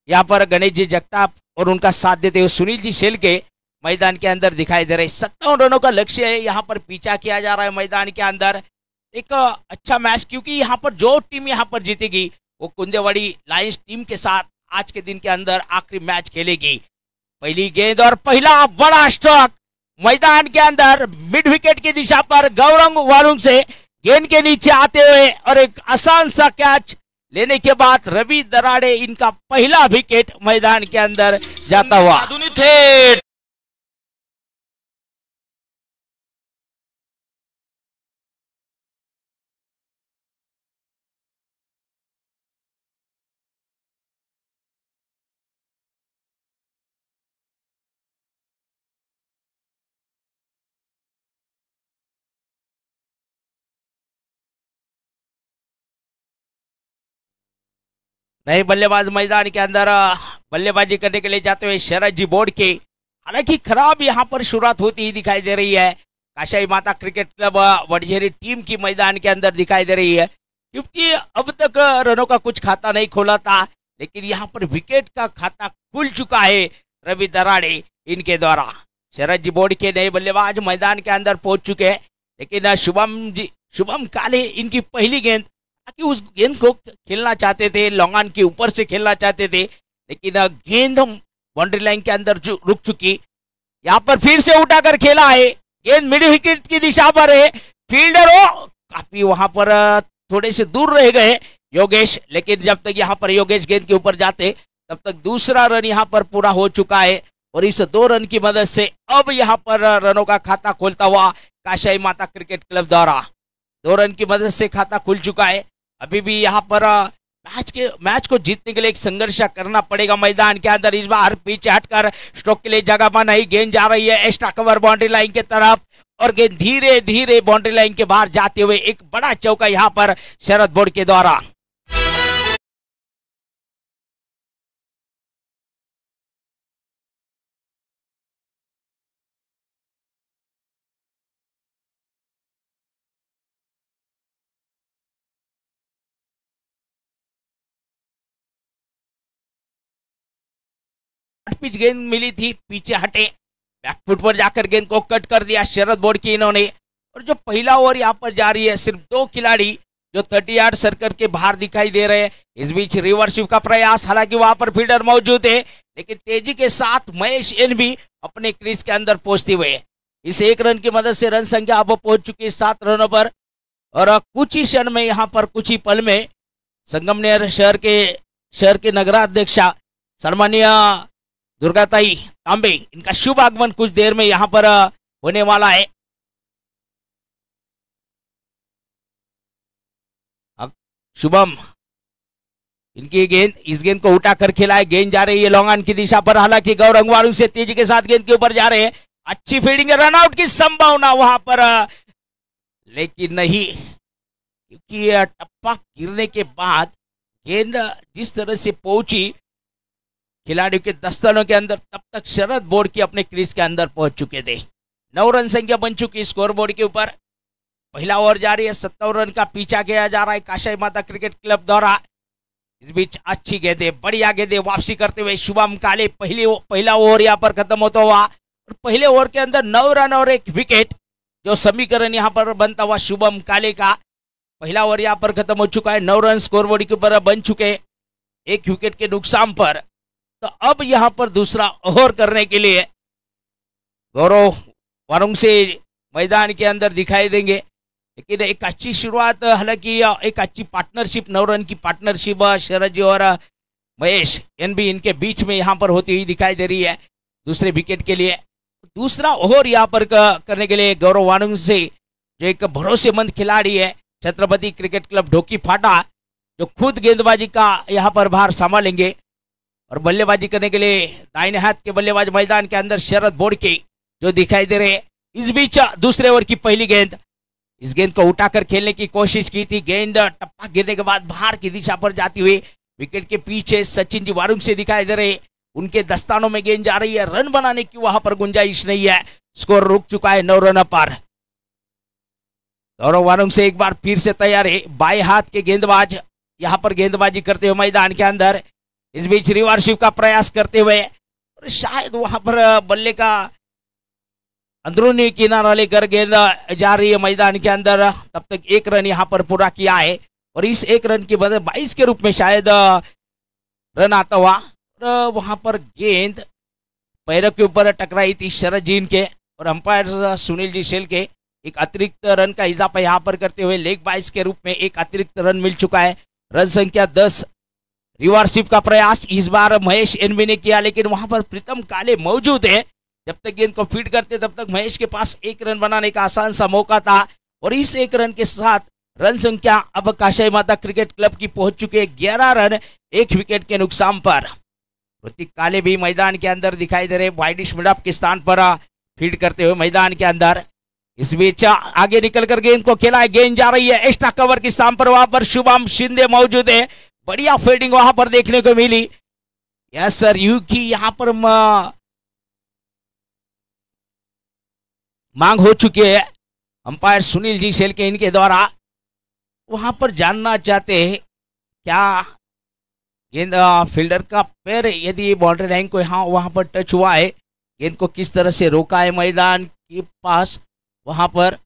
यहाँ पर गणेश जी जगताप और उनका साथ देते हुए सुनील जी शेल के मैदान के अंदर दिखाई दे रहे। 57 रनों का लक्ष्य है, यहाँ पर पीछा किया जा रहा है मैदान के अंदर। एक अच्छा मैच, क्योंकि यहाँ पर जो टीम यहाँ पर जीतेगी वो कुंदेवाड़ी लायंस टीम के साथ आज के दिन के अंदर आखिरी मैच खेलेगी। पहली गेंद और पहला बड़ा स्ट्रोक मैदान के अंदर मिड विकेट की दिशा पर गौरंग वारुंग से गेंद के नीचे आते हुए और एक आसान सा कैच लेने के बाद रवि दराड़े इनका पहला विकेट मैदान के अंदर जाता हुआ। नए बल्लेबाज मैदान के अंदर बल्लेबाजी करने के लिए जाते हुए शरद जी बोर्ड के। हालांकि खराब यहाँ पर शुरुआत होती ही दिखाई दे रही है। काशाई माता क्रिकेट क्लब वडझेरी टीम की मैदान के अंदर दिखाई दे रही है, क्योंकि अब तक रनों का कुछ खाता नहीं खोला था, लेकिन यहाँ पर विकेट का खाता खुल चुका है रवि दराड़े इनके द्वारा। शरद जी बोर्ड के नए बल्लेबाज मैदान के अंदर पहुंच चुके हैं, लेकिन शुभम काले इनकी पहली गेंद, कि उस गेंद को खेलना चाहते थे, लॉन्ग ऑन के ऊपर से खेलना चाहते थे, लेकिन गेंद बाउंड्री लाइन के अंदर रुक चुकी। यहाँ पर फिर से उठाकर खेला है, गेंद मिड विकेट की दिशा पर है, फील्डर हो काफी वहां पर थोड़े से दूर रह गए योगेश, लेकिन जब तक यहाँ पर योगेश गेंद के ऊपर जाते तब तक दूसरा रन यहाँ पर पूरा हो चुका है। और इस 2 रन की मदद से अब यहाँ पर रनों का खाता खोलता हुआ काशाई माता क्रिकेट क्लब द्वारा 2 रन की मदद से खाता खुल चुका है। अभी भी यहाँ पर मैच को जीतने के लिए एक संघर्ष करना पड़ेगा मैदान के अंदर। इस बार पीछे हटकर स्ट्रोक के लिए जगह बनाई, गेंद जा रही है एक्स्ट्रा कवर बाउंड्री लाइन के तरफ और गेंद धीरे धीरे बाउंड्री लाइन के बाहर जाते हुए एक बड़ा चौका यहाँ पर शरद बोर्ड के द्वारा। पिच गेंद मिली थी, पीछे हटे, बैकफुट पर जाकर गेंद को कट कर दिया शरद बोर्ड की इन्होंने। और जो पहला ओवर यहाँ पर जारी है, सिर्फ 2 खिलाड़ी जो 30 यार्ड सर्कल के बाहर दिखाई दे रहे हैं। इस बीच रिवर्स स्वीप का प्रयास, हालांकि वहां पर फील्डर मौजूद है, लेकिन तेजी के साथ महेश एन भी अपने क्रीज के अंदर पहुंचते हुए इस 1 रन की मदद से रन संख्या अब पहुंच चुकी है 7 रनों पर। और कुछ ही क्षण में यहाँ पर कुछ ही पल में संगमनेर शहर के नगराध्यक्षा सम्मानीय दुर्गाताई तांबे, इनका शुभ आगमन कुछ देर में यहाँ पर होने वाला है। अब शुभम इनकी गेंद, इस गेंद को उठाकर खेला है, गेंद जा रही है लॉन्ग ऑन की दिशा पर, हालांकि गौरंग वारुंग से तेजी के साथ गेंद के ऊपर जा रहे हैं। अच्छी फील्डिंग है, रन आउट की संभावना वहां पर, लेकिन नहीं, क्योंकि टप्पा गिरने के बाद गेंद जिस तरह से पहुंची खिलाड़ियों के दस्तों के अंदर, तब तक शरद बोर्ड की अपने क्रीज के अंदर पहुंच चुके थे। 9 रन संख्या बन चुकी स्कोर बोर्ड के ऊपर। पहला ओवर जारी है, 57 रन का पीछा किया जा रहा है काशाई माता क्रिकेट क्लब द्वारा। इस बीच अच्छी गेंदें, बढ़िया गेंदें वापसी करते हुए शुभम काले पहला ओवर यहाँ पर खत्म होता हुआ और पहले ओवर के अंदर 9 रन और 1 विकेट, जो समीकरण यहाँ पर बनता हुआ शुभम काले का। पहला ओवर यहाँ पर खत्म हो चुका है, 9 रन स्कोर बोर्ड के ऊपर बन चुके 1 विकेट के नुकसान पर। तो अब यहां पर दूसरा ओवर करने के लिए गौरव वारुंग से मैदान के अंदर दिखाई देंगे, लेकिन एक अच्छी शुरुआत, हालांकि एक अच्छी पार्टनरशिप, 9 रन की पार्टनरशिप शरद जी और महेश एनबी इनके बीच में यहां पर होती हुई दिखाई दे रही है दूसरे विकेट के लिए। दूसरा ओवर यहां पर करने के लिए गौरव वारुंग से, जो एक भरोसेमंद खिलाड़ी है छत्रपति क्रिकेट क्लब ढोकी फाटा, जो खुद गेंदबाजी का यहां पर भार संभालेंगे। और बल्लेबाजी करने के लिए दाहिने हाथ के बल्लेबाज मैदान के अंदर शरद बोर्ड के जो दिखाई दे रहे। इस बीच दूसरे ओवर की पहली गेंद, इस गेंद को उठाकर खेलने की कोशिश की थी, गेंद टप्पा गिरने के बाद बाहर की दिशा पर जाती हुई विकेट के पीछे सचिन जी वारुंग से दिखाई दे रहे, उनके दस्तानों में गेंद जा रही है, रन बनाने की वहां पर गुंजाइश नहीं है, स्कोर रुक चुका है 9 रन पर। गौरव वारुंग से एक बार फिर से तैयार है, बाएं हाथ के गेंदबाज यहाँ पर गेंदबाजी करते हुए मैदान के अंदर। इस बीच रिवर्सिव का प्रयास करते हुए और शायद वहां पर बल्ले का अंदरूनी किनारा लेकर गेंद जा रही है मैदान के अंदर। तब तक एक रन यहाँ पर पूरा किया है और इस एक रन की बदले 22 के रूप में शायद रन आता हुआ और वहां पर गेंद पैरों के ऊपर टकराई थी शरद जीन के और अंपायर सुनील जी शेल के। एक अतिरिक्त रन का इजाफा यहाँ पर करते हुए लेग बाइस के रूप में एक अतिरिक्त रन मिल चुका है। रन संख्या 10। रिवर्सिव का प्रयास इस बार महेश एनबी ने किया, लेकिन वहां पर प्रीतम काले मौजूद है। जब तक गेंद को फीड करते तब तक महेश के पास एक रन बनाने का आसान सा मौका था और इस एक रन के साथ रन संख्या अब काशाई माता क्रिकेट क्लब की पहुंच चुके हैं 11 रन 1 विकेट के नुकसान पर। ऋतिक काले भी मैदान के अंदर दिखाई दे रहे, वाइडिश मिड ऑफ के स्थान पर फील्ड करते हुए मैदान के अंदर। इस बीच आगे निकलकर गेंद को खेला है, गेंद जा रही है एक्स्ट्रा कवर के स्थान पर, वहां पर शुभम शिंदे मौजूद है। बढ़िया फील्डिंग वहां पर देखने को मिली। यस सर, यू की यहां पर मांग हो चुकी है अंपायर सुनील जी शेल के इनके द्वारा। वहां पर जानना चाहते हैं क्या गेंद फील्डर का पैर यदि बाउंड्री लाइन को यहाँ वहां पर टच हुआ है, गेंद को किस तरह से रोका है मैदान के पास। वहां पर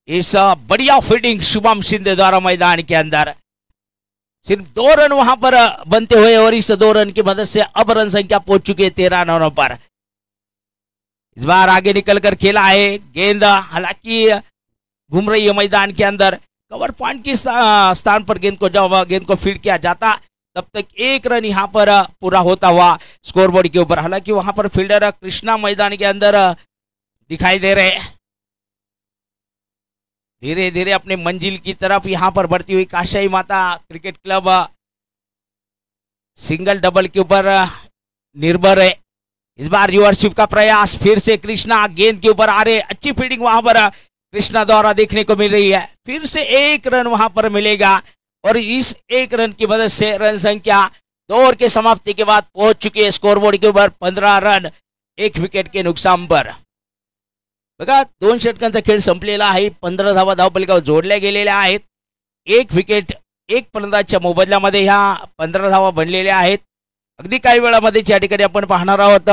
इस बढ़िया फील्डिंग शुभम शिंदे द्वारा मैदान के अंदर सिर्फ 2 रन वहां पर बनते हुए और इस 2 रन की मदद से अब रन संख्या पहुंच चुकी है 13 रनों पर। इस बार आगे निकलकर खेला है, गेंद हालांकि घूम रही है मैदान के अंदर। कवर पॉइंट के स्थान पर गेंद को जब गेंद को फील्ड किया जाता तब तक एक रन यहाँ पर पूरा होता हुआ स्कोरबोर्ड के ऊपर। हालांकि वहां पर फील्डर कृष्णा मैदान के अंदर दिखाई दे रहे। धीरे धीरे अपने मंजिल की तरफ यहाँ पर बढ़ती हुई काशाई माता क्रिकेट क्लब सिंगल डबल के ऊपर निर्भर है। इस बार रिवर्सिव का प्रयास, फिर से कृष्णा गेंद के ऊपर आ रहे, अच्छी फील्डिंग वहां पर कृष्णा द्वारा देखने को मिल रही है। फिर से एक रन वहां पर मिलेगा और इस एक रन की मदद से रन संख्या 2 ओवर के समाप्ति के बाद पहुंच चुकी है स्कोरबोर्ड के ऊपर 15 रन 1 विकेट के नुकसान पर। बघा 2 षटकांचा खेळ संपलेला आहे, 15 धावा धावपलिकावर जोडल्या गेलेल्या आहेत। 1 विकेट 1 फलंदाजच्या मोबदल्यामध्ये ह्या 15 धावा बनलेल्या आहेत। अगदी काही वेळामध्ये या ठिकाणी आपण पाहणार आहोत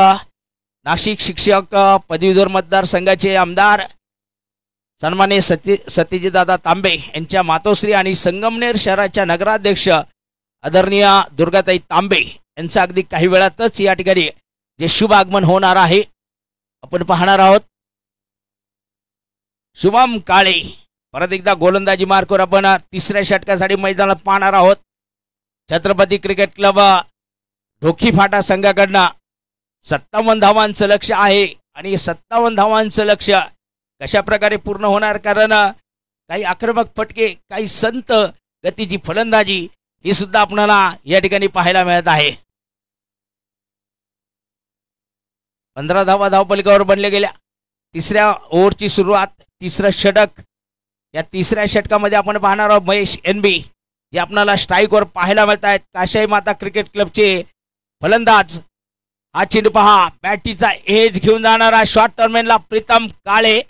नाशिक शिक्षक पदवीधर मतदारसंघाचे आमदार सन्माननीय सत्यजितदादा तांबे यांच्या मातोश्री आणि संगमनेर शहराच्या नगराध्यक्ष आदरणीय दुर्गाताई तांबे यांचं अगदी काही वेळातच या ठिकाणी जे शुभ आगमन होणार आहे आपण पाहणार आहोत। शुभम काळे परत एकदा गोलंदाजी मार्कवर आपण 3ऱ्या षटकासाठी मैदानात पाहणार आहोत। छत्रपती क्रिकेट क्लब ढोकी फाटा संघाकडनं 57 धावांचं लक्ष आहे आणि 57 धावांचं लक्ष कशा प्रकारे पूर्ण होणार, कारण काही आक्रमक फटके, काही संत गतीची फलंदाजी ही सुद्धा आपल्याला या ठिकाणी पाहायला मिळत आहे। 15 धावा धावपलिकावर बनले गेल्या। 3ऱ्या ओव्हरची सुरुवात, 3रं षटक। या 3ऱ्या षटकामध्ये आपण पाहणार आहोत महेश एनबी जे आपल्याला स्ट्राईकवर पाहायला मिळत आहेत। काशाई माता क्रिकेट क्लबचे फलंदाज। हा चेंडू पहा, बॅटीचा एज घेऊन जाणारा शॉर्ट टर्मेनला प्रीतम काळे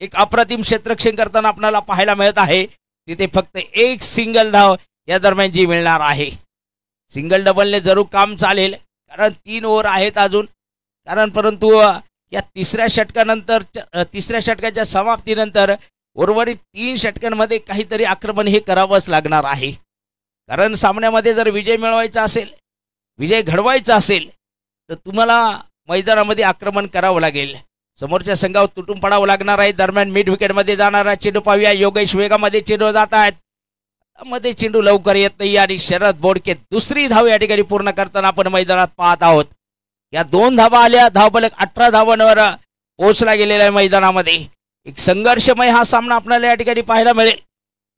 एक अप्रतिम क्षेत्ररक्षण करताना आपल्याला पाहायला मिळत आहे। तिथे फक्त एक सिंगल धाव या दरम्यान जी मिळणार आहे। सिंगल डबलने जरूर काम चालेल कारण 3 ओव्हर आहेत अजून, कारण परंतु या 3ऱ्या षटकानंतर 3ऱ्या षटकाच्या समाप्तीनंतर उर्वरित 3 षटकांमध्ये काहीतरी आक्रमण हे करावंच लागणार आहे। कारण सामन्यामध्ये जर विजय मिळवायचा असेल, विजय घडवायचा असेल तर तुम्हाला मैदानामध्ये आक्रमण करावं लागेल, समोरच्या संघावर तुटून पडावं लागणार आहे। दरम्यान मिड विकेटमध्ये जाणारा चेंडू पाहूया, योगेश वेगामध्ये चेंडू जात आहेत, मध्ये चेंडू लवकर येत नाही आणि शरद बोडके 2री धाव या ठिकाणी पूर्ण करताना आपण मैदानात पाहत आहोत। या 2 धावा आल्या, धावफलक 18 धावांवर पोहोचला गेलेला आहे मैदानामध्ये। एक संघर्षमय हा सामना आपल्याला या ठिकाणी पाहायला मिळेल।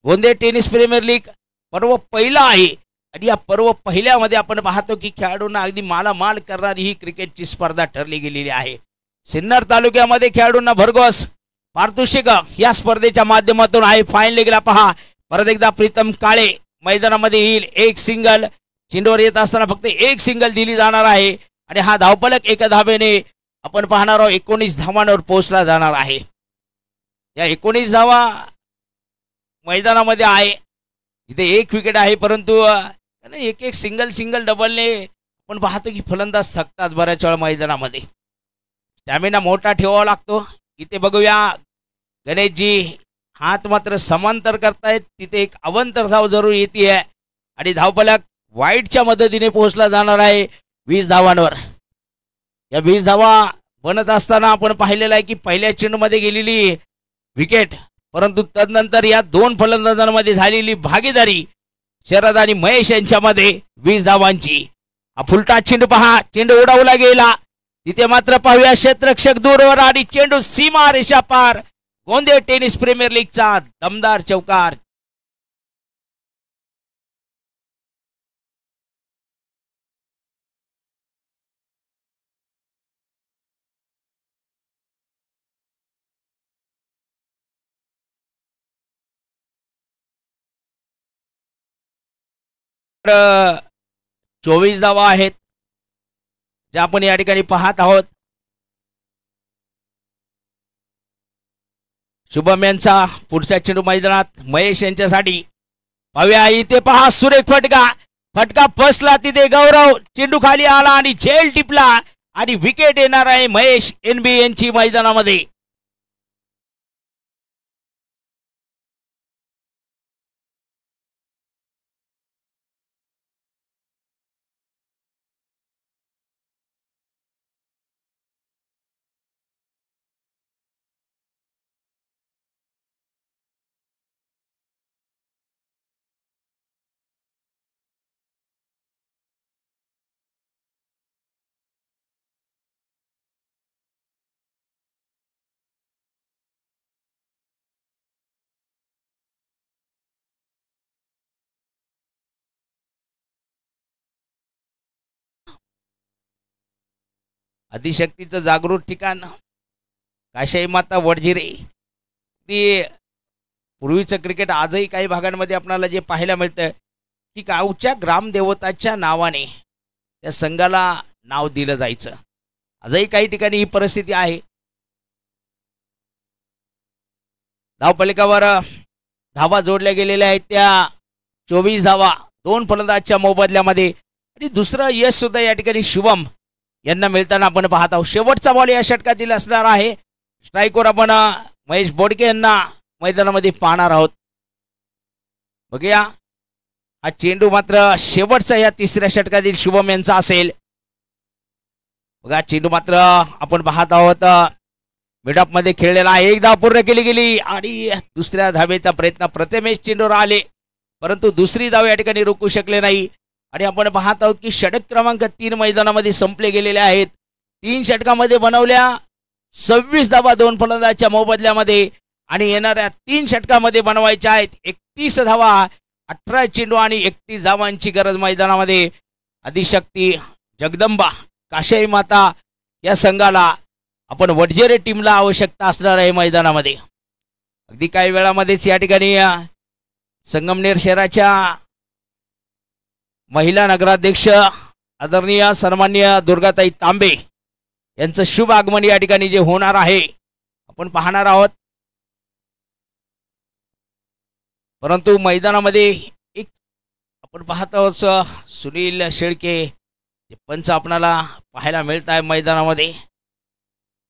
गोंदे टेनिस प्रीमियर लीग पर्व पहिला आहे आणि या पर्व पहिल्यामध्ये आपण पाहतो की खेळाडूंना अगदी मालामाल करणारी ही क्रिकेटची स्पर्धा ठरली गेलेली आहे। सिन्नर तालुक्यामध्ये खेळाडूंना भरघोस पारितोषिक या स्पर्धेच्या माध्यमातून आहे। फाईन लेगला पहा, परत एकदा प्रीतम काळे मैदानामध्ये येईल। एक सिंगल, चेंडूवर येत असताना फक्त एक सिंगल दिली जाणार आहे आणि हा धावफलक 1 धावेने आपण पाहणार आहोत 19 धावांवर पोहोचला जाणार आहे. या 19 धावा मैदानामध्ये आहे. इथे एक विकेट आहे, परंतु एक एक सिंगल डबलने आपण पाहतो की फलंदाज थकतात बऱ्याच वेळा मैदानामध्ये. स्टॅमिना मोठा ठेवावा लागतो. इथे बघूया गणेशजी हात मात्र समांतर करतायत. तिथे एक अवंतर धाव जरूर येते आहे आणि धावफलक वाईटच्या मदतीने पोहोचला जाणार आहे 20 धावांवर. या 20 धावा बनत असताना आपण पाहिलेलं आहे की पहिल्या चेंडूमध्ये गेलेली विकेट, परंतु तदनंतर या दोन फलंदाजांमध्ये झालेली भागीदारी शरद आणि महेश यांच्यामध्ये 20 धावांची. हा फुलटा चेंडू पहा, चेंडू उडवला गेला. तिथे मात्र पाहूया क्षेत्ररक्षक दूरवर आणि चेंडू सीमा रेषा पार. गोंदिया टेनिस प्रीमियर लीगचा दमदार चौकार. तर 24 धावा आहेत ज्या आपण या ठिकाणी पाहत आहोत. शुभम यांचा पुढच्या चेंडू मैदानात महेश यांच्यासाठी. पाहूया इथे पहा, सुरेख फटका फसला. तिथे गौरव, चेंडू खाली आला आणि झेल टिपला आणि विकेट येणार आहे महेश NB यांची मैदानामध्ये. आदिशक्तीचं जागृत ठिकाण काशाई माता वडजिरे. ती पूर्वीचं क्रिकेट आजही काही भागांमध्ये आपल्याला जे पाहायला मिळतं की गावच्या ग्रामदेवताच्या नावाने त्या संघाला नाव दिलं जायचं. आजही काही ठिकाणी ही परिस्थिती आहे. धावफलकावर धावा जोडल्या गेलेल्या आहेत त्या 24 धावा दोन फलंदाजच्या मोबदल्यामध्ये. आणि दुसरं यश सुद्धा या ठिकाणी शुभम यांना मिळताना आपण पाहत आहोत. शेवटचा बॉल या षटकातील असणार आहे. स्ट्राईकवर आपण महेश बोडके यांना मैदानामध्ये पाहणार आहोत. बघूया, हा चेंडू मात्र शेवटचा या तिसऱ्या षटकातील शुभम यांचा असेल. बघा, चेंडू मात्र आपण पाहत आहोत मिडअप मध्ये खेळलेला आहे. एक धाव पूर्ण केली गेली आणि दुसऱ्या धावेचा प्रयत्न प्रथमेश चेंडूवर आले, परंतु दुसरी धाव या ठिकाणी रोखू शकले नाही. आणि आपण पाहत आहोत की षटक क्रमांक 3 मैदानामध्ये संपले गेलेले आहेत. 3 षटकामध्ये बनवल्या 26 धावा दोन फलंदाजाच्या मोबदल्यामध्ये आणि येणाऱ्या 3 षटकामध्ये बनवायच्या आहेत 31 धावा. 18 चेंडू आणि 31 धावांची गरज मैदानामध्ये. आदिशक्ती जगदंबा काशाई माता या संघाला आपण वडजेरे टीमला आवश्यकता असणार आहे मैदानामध्ये. अगदी काही वेळामध्येच या ठिकाणी संगमनेर शहराच्या महिला नगराध्यक्ष आदरणीय सन्माननीय दुर्गाताई तांबे यांचं शुभ आगमन या ठिकाणी जे होणार आहे आपण पाहणार आहोत. परंतु मैदानामध्ये एक आपण पाहत आहोत सुनील शेळके जे पंच आपणाला पाहायला मिळत आहे मैदानामध्ये.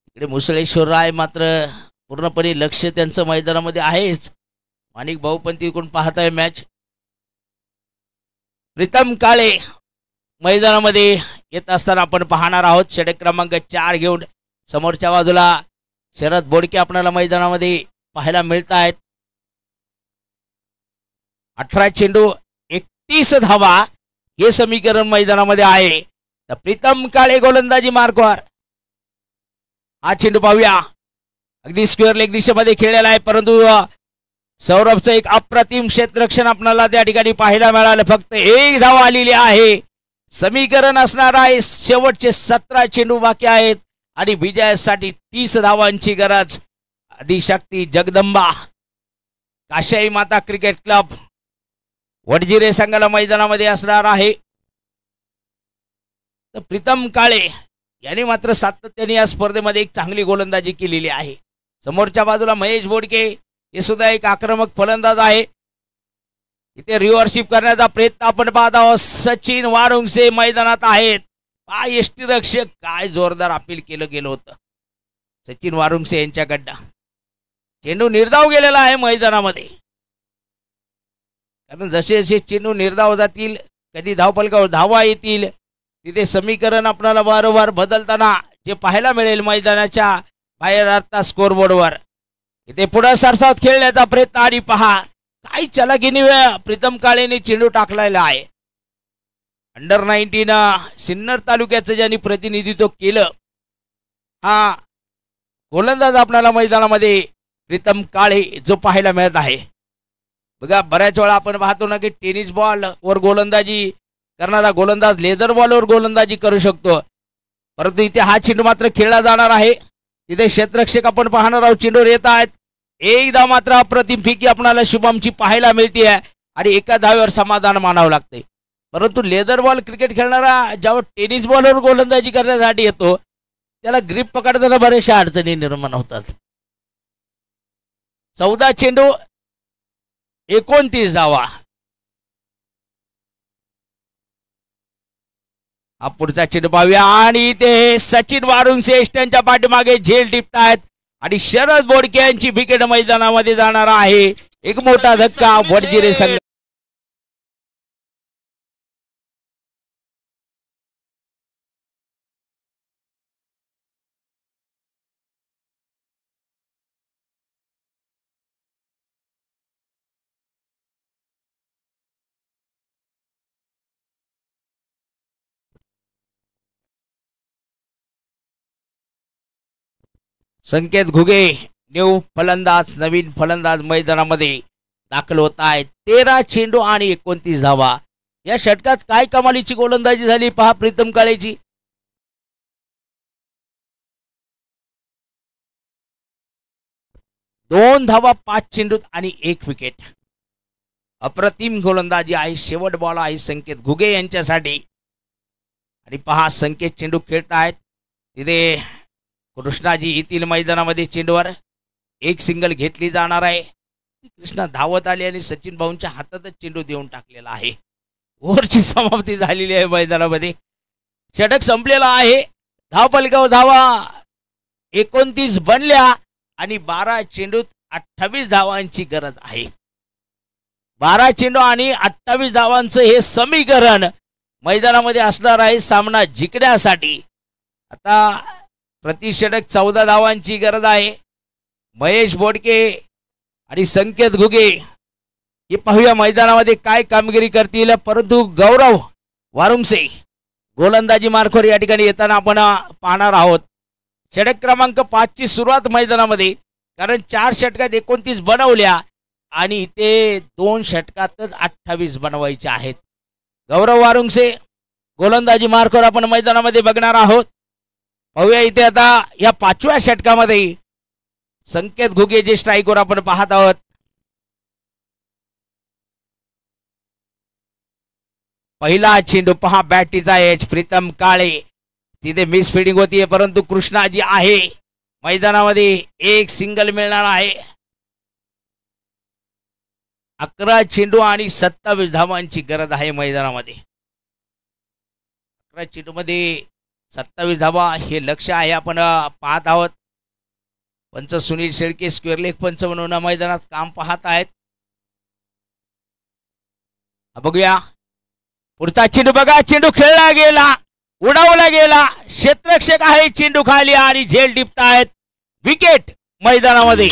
इकडे मुसळेश्वर राय मात्र पूर्णपणे लक्ष त्यांचं मैदानामध्ये आहेच. माणिक भाऊ पण तिकडून पाहत आहे मॅच. प्रीतम काळे मैदानामध्ये येत असताना आपण पाहणार आहोत. षटक क्रमांक 4 घेऊन समोरच्या बाजूला शरद बोडके आपल्याला मैदानामध्ये पाहायला मिळत आहेत. 18 चेंडू 31 धावा हे समीकरण मैदानामध्ये आहे. तर प्रीतम काळे गोलंदाजी मार्कवर. हा चेंडू पाहूया, अगदी स्क्वेअर लेग दिशेमध्ये खेळलेला आहे, परंतु सौरभचं एक अप्रतिम क्षेत्ररक्षण आपल्याला त्या ठिकाणी पाहायला मिळालं. फक्त 1 धाव आलेली आहे. समीकरण असणार आहे शेवटचे 17 चेंडू बाकी आहेत आणि विजयासाठी 30 धावांची गरज. आदिशक्ती जगदंबा काशाई माता क्रिकेट क्लब वडजिरे संघाला मैदानामध्ये असणार आहे. तर प्रीतम काळे यांनी मात्र सातत्याने या स्पर्धेमध्ये एक चांगली गोलंदाजी केलेली आहे. समोरच्या बाजूला महेश बोडके हे सुद्धा एक आक्रमक फलंदाज आहे. इथे रिव्हर्शिप करण्याचा प्रयत्न आपण पाहत आहोत. सचिन वारुंगसे मैदानात आहेत. यष्टीरक्षक काय जोरदार अपील केलं गेलं होतं सचिन वारुंगसे यांच्याकडनं. चेंडू निर्धाव गेलेला आहे मैदानामध्ये. कारण जसे जसे चेंडू निर्धाव जातील, कधी धावफलकावर धावा येतील, तिथे समीकरण आपल्याला वारंवार बदलताना जे पाहायला मिळेल मैदानाच्या बाहेर अर्थात स्कोरबोर्डवर. इथे पुढे सरसावत खेळण्याचा प्रयत्न आणि पहा काय चलाखीने प्रीतम काळेने चेंडू टाकलेला आहे. अंडर 19 सिन्नर तालुक्याचं ज्यांनी प्रतिनिधित्व केलं हा गोलंदाज आपल्याला मैदानामध्ये प्रीतम काळे जो पाहायला मिळत आहे. बघा बऱ्याच वेळा आपण पाहतो ना की टेनिस बॉल वर गोलंदाजी करणारा गोलंदाज लेदर बॉलवर गोलंदाजी करू शकतो, परंतु इथे हा चेंडू मात्र खेळला जाणार आहे. तिथे क्षेत्ररक्षक आपण पाहणार आहोत चेंडूवर येत आहेत. एकदा मात्र अप्रतिम फिकी आपल्याला शुभमची पाहायला मिळते आणि एका धावेवर समाधान मानावं लागते. परंतु लेदर बॉल क्रिकेट खेळणारा जेव्हा टेनिस बॉलवर गोलंदाजी करण्यासाठी येतो त्याला ग्रीप पकडताना बऱ्याचशा अडचणी निर्माण होतात. 14 चेंडू 29 धावा. हा पुढचा चेंडू पाहूया आणि ते सचिन वारुंगसे त्यांच्या पाठीमागे झेल टिपतायत आणि शरद बोडके यांची विकेट मैदानामध्ये जाणार आहे. एक मोठा धक्का वडजिरे संघ. संकेत घुगे न्यू फलंदाज नवीन फलंदाज मैदानामध्ये दाखल होत आहेत. 13 चेंडू आणि 29 धावा. या षटकात काय कमालीची गोलंदाजी झाली पहा प्रीतम काळेची. दोन धावा 5 चेंडूत आणि 1 विकेट. अप्रतिम गोलंदाजी आहे. शेवट बॉल आहे संकेत घुगे यांच्यासाठी. आणि पहा संकेत चेंडू खेळतायत. तिथे कृष्णाजी येथील मैदानामध्ये चेंडूवर एक सिंगल घेतली जाणार आहे. कृष्णा धावत आले आणि सचिन भाऊंच्या हातातच चेंडू देऊन टाकलेला आहे. ओव्हरची समाप्ती झालेली आहे मैदानामध्ये. षटक संपलेला आहे. धावफलकावर धावा 29 बनल्या आणि 12 चेंडूत 28 धावांची गरज आहे. 12 चेंडू आणि 28 धावांचं हे समीकरण मैदानामध्ये असणार आहे सामना जिंकण्यासाठी. आता प्रति षटक 14 धावांची गरज आहे. महेश बोडके आणि संकेत घुगे हे पाहूया मैदानामध्ये काय कामगिरी करतील. परंतु गौरव वारुंगसे गोलंदाजी मार्फत या ठिकाणी येताना आपण पाहणार आहोत. षटक क्रमांक 5 ची सुरुवात मैदानामध्ये, कारण 4 षटकात 29 बनवल्या आणि इथे 2 षटकातच 28 बनवायचे आहेत. गौरव वारुंगसे गोलंदाजी मार्फत आपण मैदानामध्ये बघणार आहोत. पाहूया इथे आता या 5व्या षटकामध्ये संकेत घुगे जे स्ट्राईकवर आपण पाहत आहोत. पहिला चेंडू पहा बॅटीचा एच प्रीतम काळे. तिथे मिस फिल्डिंग होतीये परंतु कृष्णाजी आहे मैदानामध्ये. एक सिंगल मिळणार आहे. 11 चेंडू आणि 27 धावांची गरज आहे मैदानामध्ये. 11 चेंडू मध्ये 27 धावा हे लक्ष आहे आपण पाहत आहोत. पंच सुनील शेळके स्क्वेअर लेग पंच म्हणून मैदानात काम पाहत आहेत. बघूया पुढचा चेंडू. बघा चेंडू खेळला गेला, उडवला गेला. क्षेत्ररक्षक आहे चेंडू खाली आणि झेल टिपतायत. विकेट मैदानामध्ये.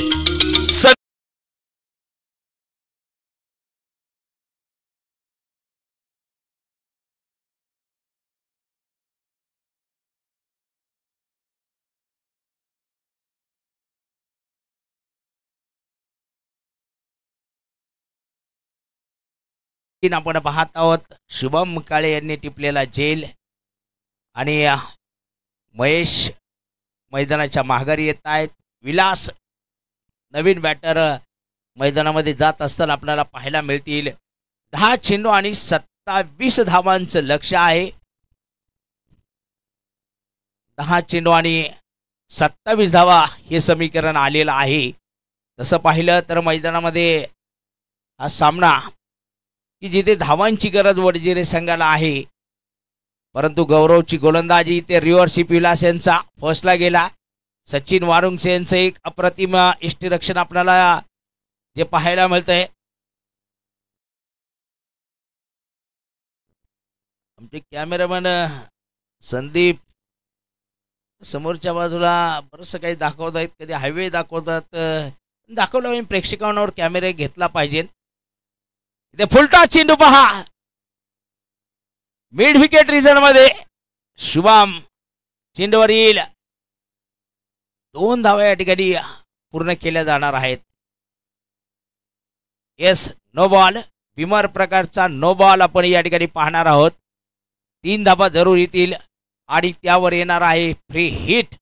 आपण पाहत आहोत शुभम काळे यांनी टिपलेला झेल आणि महेश मैदानाच्या माघारी येत आहेत. विलास नवीन बॅटर मैदानामध्ये जात असताना आपल्याला पाहायला मिळतील. 10 चेंडू आणि 27 धावांचं लक्ष आहे. 10 चेंडू आणि 27 धावा हे समीकरण आलेलं आहे. तसं पाहिलं तर मैदानामध्ये हा सामना की जिथे धावांची गरज वडजिरे संघाला आहे, परंतु गौरवची गोलंदाजी ते रिव्हर्सिप विलास यांचा फर्स्टला गेला. सचिन वारुंगसे यांचं एक अप्रतिम इष्टिरक्षण आपल्याला जे पाहायला मिळतंय. आमचे कॅमेरामॅन संदीप समोरच्या बाजूला बरंचसं काही दाखवत आहेत, कधी हायवे दाखवतात, दाखवलं पाहिजे प्रेक्षकांवर कॅमेरे घेतला पाहिजे. इथे फुलटा चेंडू पहा मिड विकेट रिजन मध्ये शुभम चेंडूवर येईल. 2 धावा या ठिकाणी पूर्ण केल्या जाणार आहेत. येस, नो बॉल, बिमर प्रकारचा नो बॉल आपण या ठिकाणी पाहणार आहोत. 3 धावा जरूर येतील आणि त्यावर येणार आहे फ्री हिट.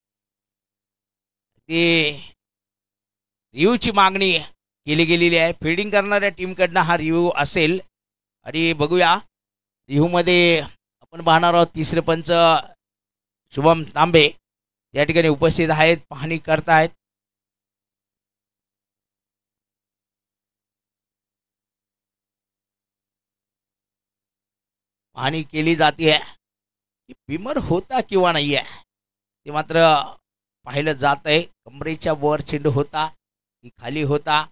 ते रिव्ह्यूची मागणी केली गेलेली आहे. फिल्डिंग करणाऱ्या टीमकडनं हा रिव्ह्यू असेल आणि बघूया. रिव्ह्यूमध्ये आपण पाहणार आहोत तिसरे पंच शुभम तांबे या ठिकाणी उपस्थित आहेत, पाहणी करतायत. पाहणी केली जाते आहे की बिमर होता किंवा नाही आहे ते मात्र पाहिलं जात आहे. कमरेच्या वर चेंडू होता की खाली होता.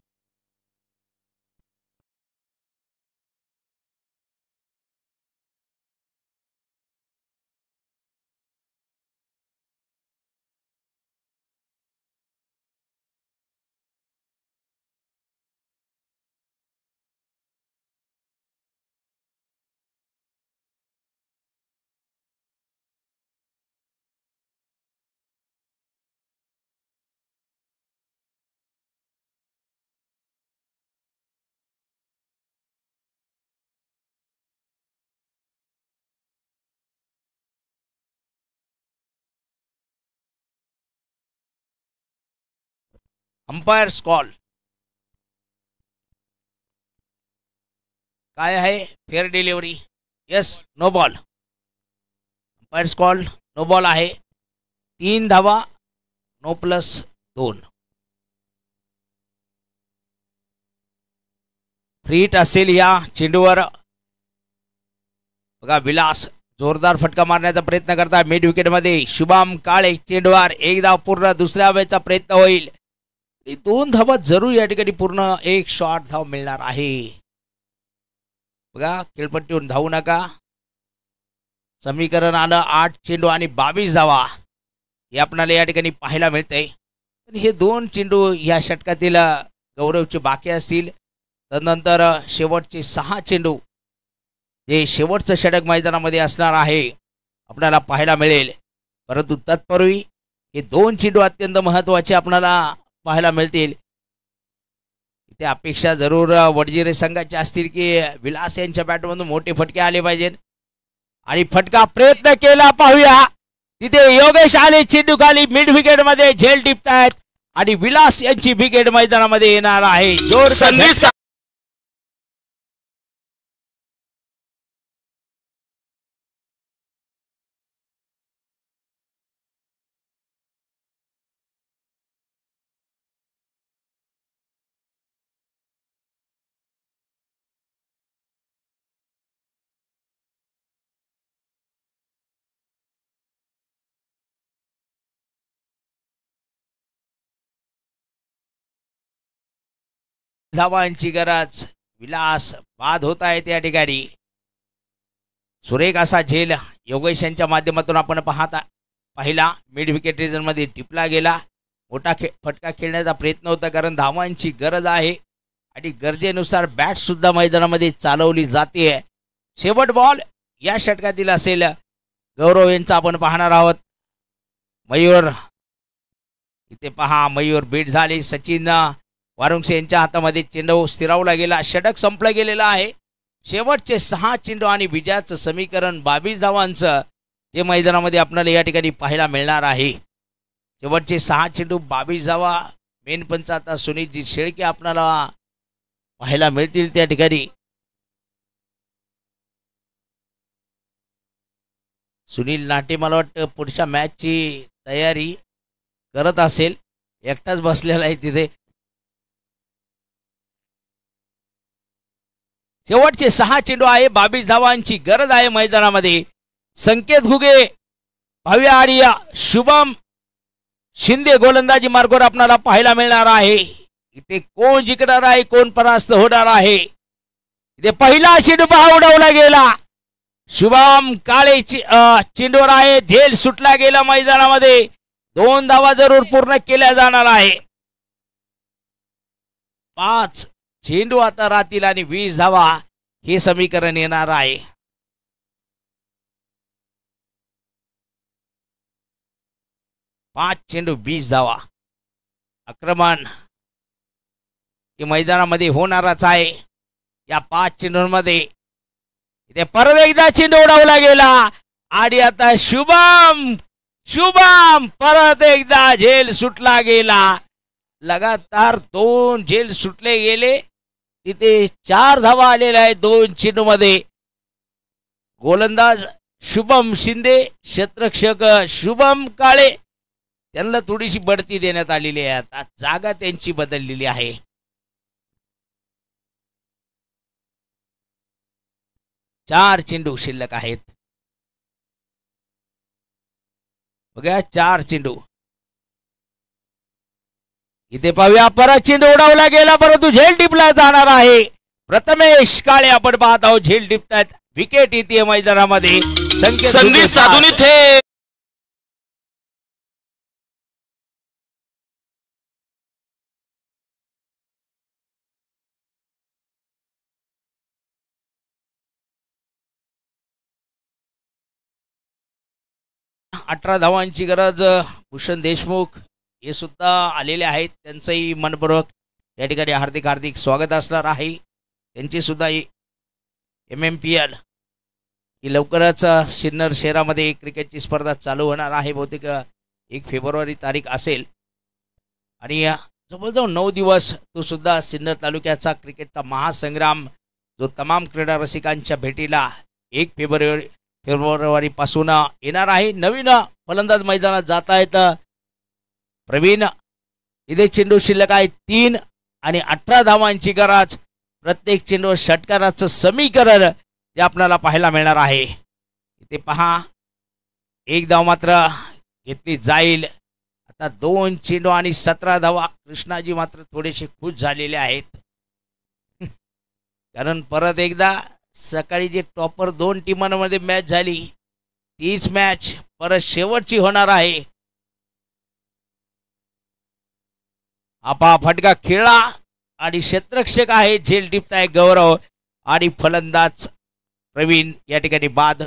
अंपायर कॉल काय आहे? Fair delivery. Yes, no ball. Umpire call no ball आहे. 3 धावा, नो प्लस 2. फ्री हिट असेल या चेंडूवर. बघा विलास जोरदार फटका मारण्याचा प्रयत्न करता मिड विकेट मध्ये. शुभम काळे चेंडूवर एक धाव पूर्ण, दुसऱ्या वेळेचा प्रयत्न होईल. 2 धावा जरूर या ठिकाणी पूर्ण, 1 शॉट धाव मिळणार आहे. बघा खेळपट्टीवरून धावू नका. समीकरण आलं 8 चेंडू आणि 22 धावा हे आपल्याला या ठिकाणी पाहायला मिळतंय. हे 2 चेंडू या षटकातील गौरवचे बाकी असतील. तदनंतर शेवटचे 6 चेंडू जे शेवटचं षटक मैदानामध्ये असणार आहे आपल्याला पाहायला मिळेल. परंतु तत्पूर्वी हे 2 चेंडू अत्यंत महत्त्वाचे आपल्याला पाहायला मिळतील. इथे अपेक्षा जरूर वडजिरे संघाच्या असतील की विलास यांच्या बॅटमधून मोठे फटके आले पाहिजेत आणि फटका प्रयत्न केला. पाहूया तिथे योगेश आले चेंडू खाली मिड विकेट मध्ये झेल टिपतायत आणि विलास यांची विकेट मैदानामध्ये येणार आहे. जोर धावांची गरज. विलास बाद होत आहे त्या ठिकाणी. सुरेख असा झेल योगेश यांच्या माध्यमातून आपण पाहिला. मिड विकेट रिजन मध्ये टिपला गेला. मोठा फटका खेळण्याचा प्रयत्न होता कारण धावांची गरज आहे आणि गरजेनुसार बॅट सुद्धा मैदानामध्ये चालवली जाते. शेवट बॉल या षटकातील असेल गौरव यांचा आपण पाहणार आहोत. मयूर इथे पहा, मयूर बीट झाली. सचिन वारुंगसे यांच्या हातामध्ये चेंडू स्थिरावला गेला. षटक संपलं गेलेलं आहे. शेवटचे 6 चेंडू आणि विजयाचं समीकरण 22 धावांचं हे मैदानामध्ये आपल्याला या ठिकाणी पाहायला मिळणार आहे. शेवटचे 6 चेंडू 22 धावा. मेन पंच आता सुनीलजी शेळके आपल्याला पाहायला मिळतील त्या ठिकाणी. सुनील नाटे मला वाटतं पुढच्या मॅचची तयारी करत असेल, एकटाच बसलेला आहे तिथे. शेवटचे 6 चेंडू आहे, 22 धावांची गरज आहे मैदानामध्ये. संकेत घुगे, भव्य आणि शुभम शिंदे गोलंदाजी मार्गावर आपल्याला पाहायला मिळणार आहे. इथे कोण जिंकणार आहे, कोण परास्त होणार आहे. इथे पहिला चेंडू पहा उडवला गेला. शुभम काळे चेंडूवर आहे, झेल सुटला गेला मैदानामध्ये. 2 धावा जरूर पूर्ण केल्या जाणार आहे. 5 चेंडू आता राहतील आणि 20 धावा हे समीकरण येणार आहे. पाच चेंडू 20 धावा. आक्रमण हे मैदानामध्ये होणारच आहे. या 5 चेंडूंमध्ये इथे परत एकदा चेंडू उडवला गेला आणि आता शुभम परत एकदा झेल सुटला गेला. लगातार 2 झेल सुटले गेले. तिथे 4 धावा आलेल्या आहेत 2 चेंडूमध्ये. गोलंदाज शुभम शिंदे, क्षेत्ररक्षक शुभम काळे, त्यांना थोडीशी बढती देण्यात आलेली आहे. आता जागा त्यांची बदललेली आहे. चार चेंडू शिल्लक आहेत. बघा 4 चेंडू. इथे पाहूया, परत चेंडू उडवला गेला परंतु झेल टिपला जाणार आहे. प्रथमेश काळे आपण पाहत आहोत, झेल टिपतात. विकेट येते मैदानामध्ये. संधी साधून इथे 18 धावांची गरज. भूषण देशमुख हे सुद्धा आलेले आहेत. त्यांचंही मनपूर्वक या ठिकाणी हार्दिक हार्दिक स्वागत असणार आहे. त्यांची सुद्धा MMPL ही लवकरच सिन्नर शहरामध्ये क्रिकेटची स्पर्धा चालू होणार आहे. बहुतेक 1 फेब्रुवारी तारीख असेल आणि जवळजवळ 9 दिवस तो सुद्धा सिन्नर तालुक्याचा क्रिकेटचा महासंग्राम जो तमाम क्रीडा रसिकांच्या भेटीला 1 फेब्रुवारी पासून येणार आहे. नवीन फलंदाज मैदानात जात आहेत. प्रवीण, इथे चेंडू शिल्लक आहे 3 आणि 18 धावांची गरज. प्रत्येक चेंडूवर षटकाराचं समीकरण जे आपल्याला पाहायला मिळणार आहे. इथे पहा, 1 धाव मात्र घेतली जाईल. आता 2 चेंडू आणि 17 धावा. कृष्णाजी मात्र थोडेसे खुश झालेले आहेत कारण परत एकदा सकाळी जे टॉपर 2 टीमांमध्ये मॅच झाली तीच मॅच परत शेवटची होणार आहे. आपा फटका खेळला आणि क्षेत्ररक्षक आहे, झेल टिपताय गौरव आणि फलंदाज प्रवीण या ठिकाणी बाद.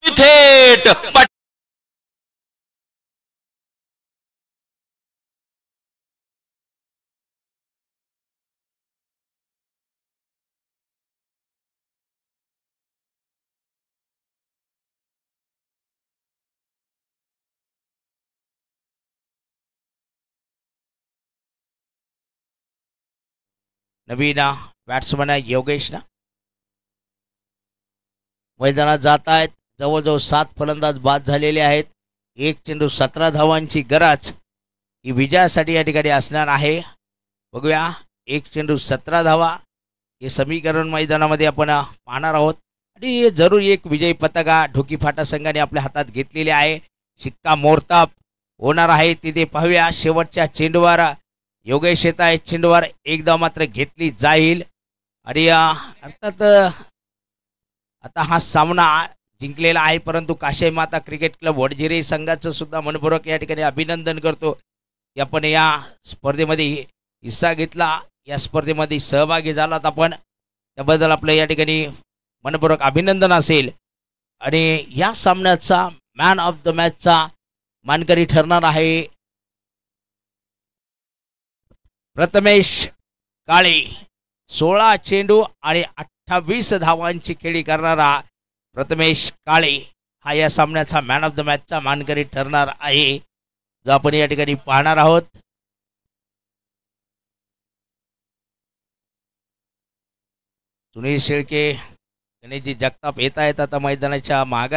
थेट नवीन बॅट्समन आहे योगेश ना मैदानात जात आहेत. जवळजवळ 7 फलंदाज बाद झालेले आहेत. 1 चेंडू 17 धावांची गरज ही विजयासाठी या ठिकाणी असणार आहे. बघूया, 1 चेंडू 17 धावा हे समीकरण मैदानामध्ये आपण पाहणार आहोत आणि जरूर एक विजयी पताका ढोकी फाटा संघाने आपल्या हातात घेतलेली आहे. शिक्का मोर्तब होणार आहे. तिथे पाहूया, शेवटच्या चेंडूवर योगेश येत आहे. चेंडूवर 1 धाव मात्र घेतली जाईल आणि अर्थात आता हा सामना जिंकलेला आहे परंतु काशाई माता क्रिकेट क्लब वडजिरे संघाचं सुद्धा मनपूर्वक या ठिकाणी अभिनंदन करतो की आपण या स्पर्धेमध्ये हिस्सा घेतला, या स्पर्धेमध्ये सहभागी झालात आपण, त्याबद्दल आपलं या ठिकाणी मनपूर्वक अभिनंदन असेल. आणि या सामन्याचा मॅन ऑफ द मॅचचा मानकरी ठरणार आहे प्रथमेश काळे. 16 चेंडू आणि 28 धावांची खेळी करणारा प्रथमेश काळे हा या सामन्याचा मॅन ऑफ द मॅचचा मानकरी ठरणार आहे, जो आपण या ठिकाणी पाहणार आहोत. सुनील शेळके, गणेशजी जगताप येत आहेत आता मैदानाच्या मागे.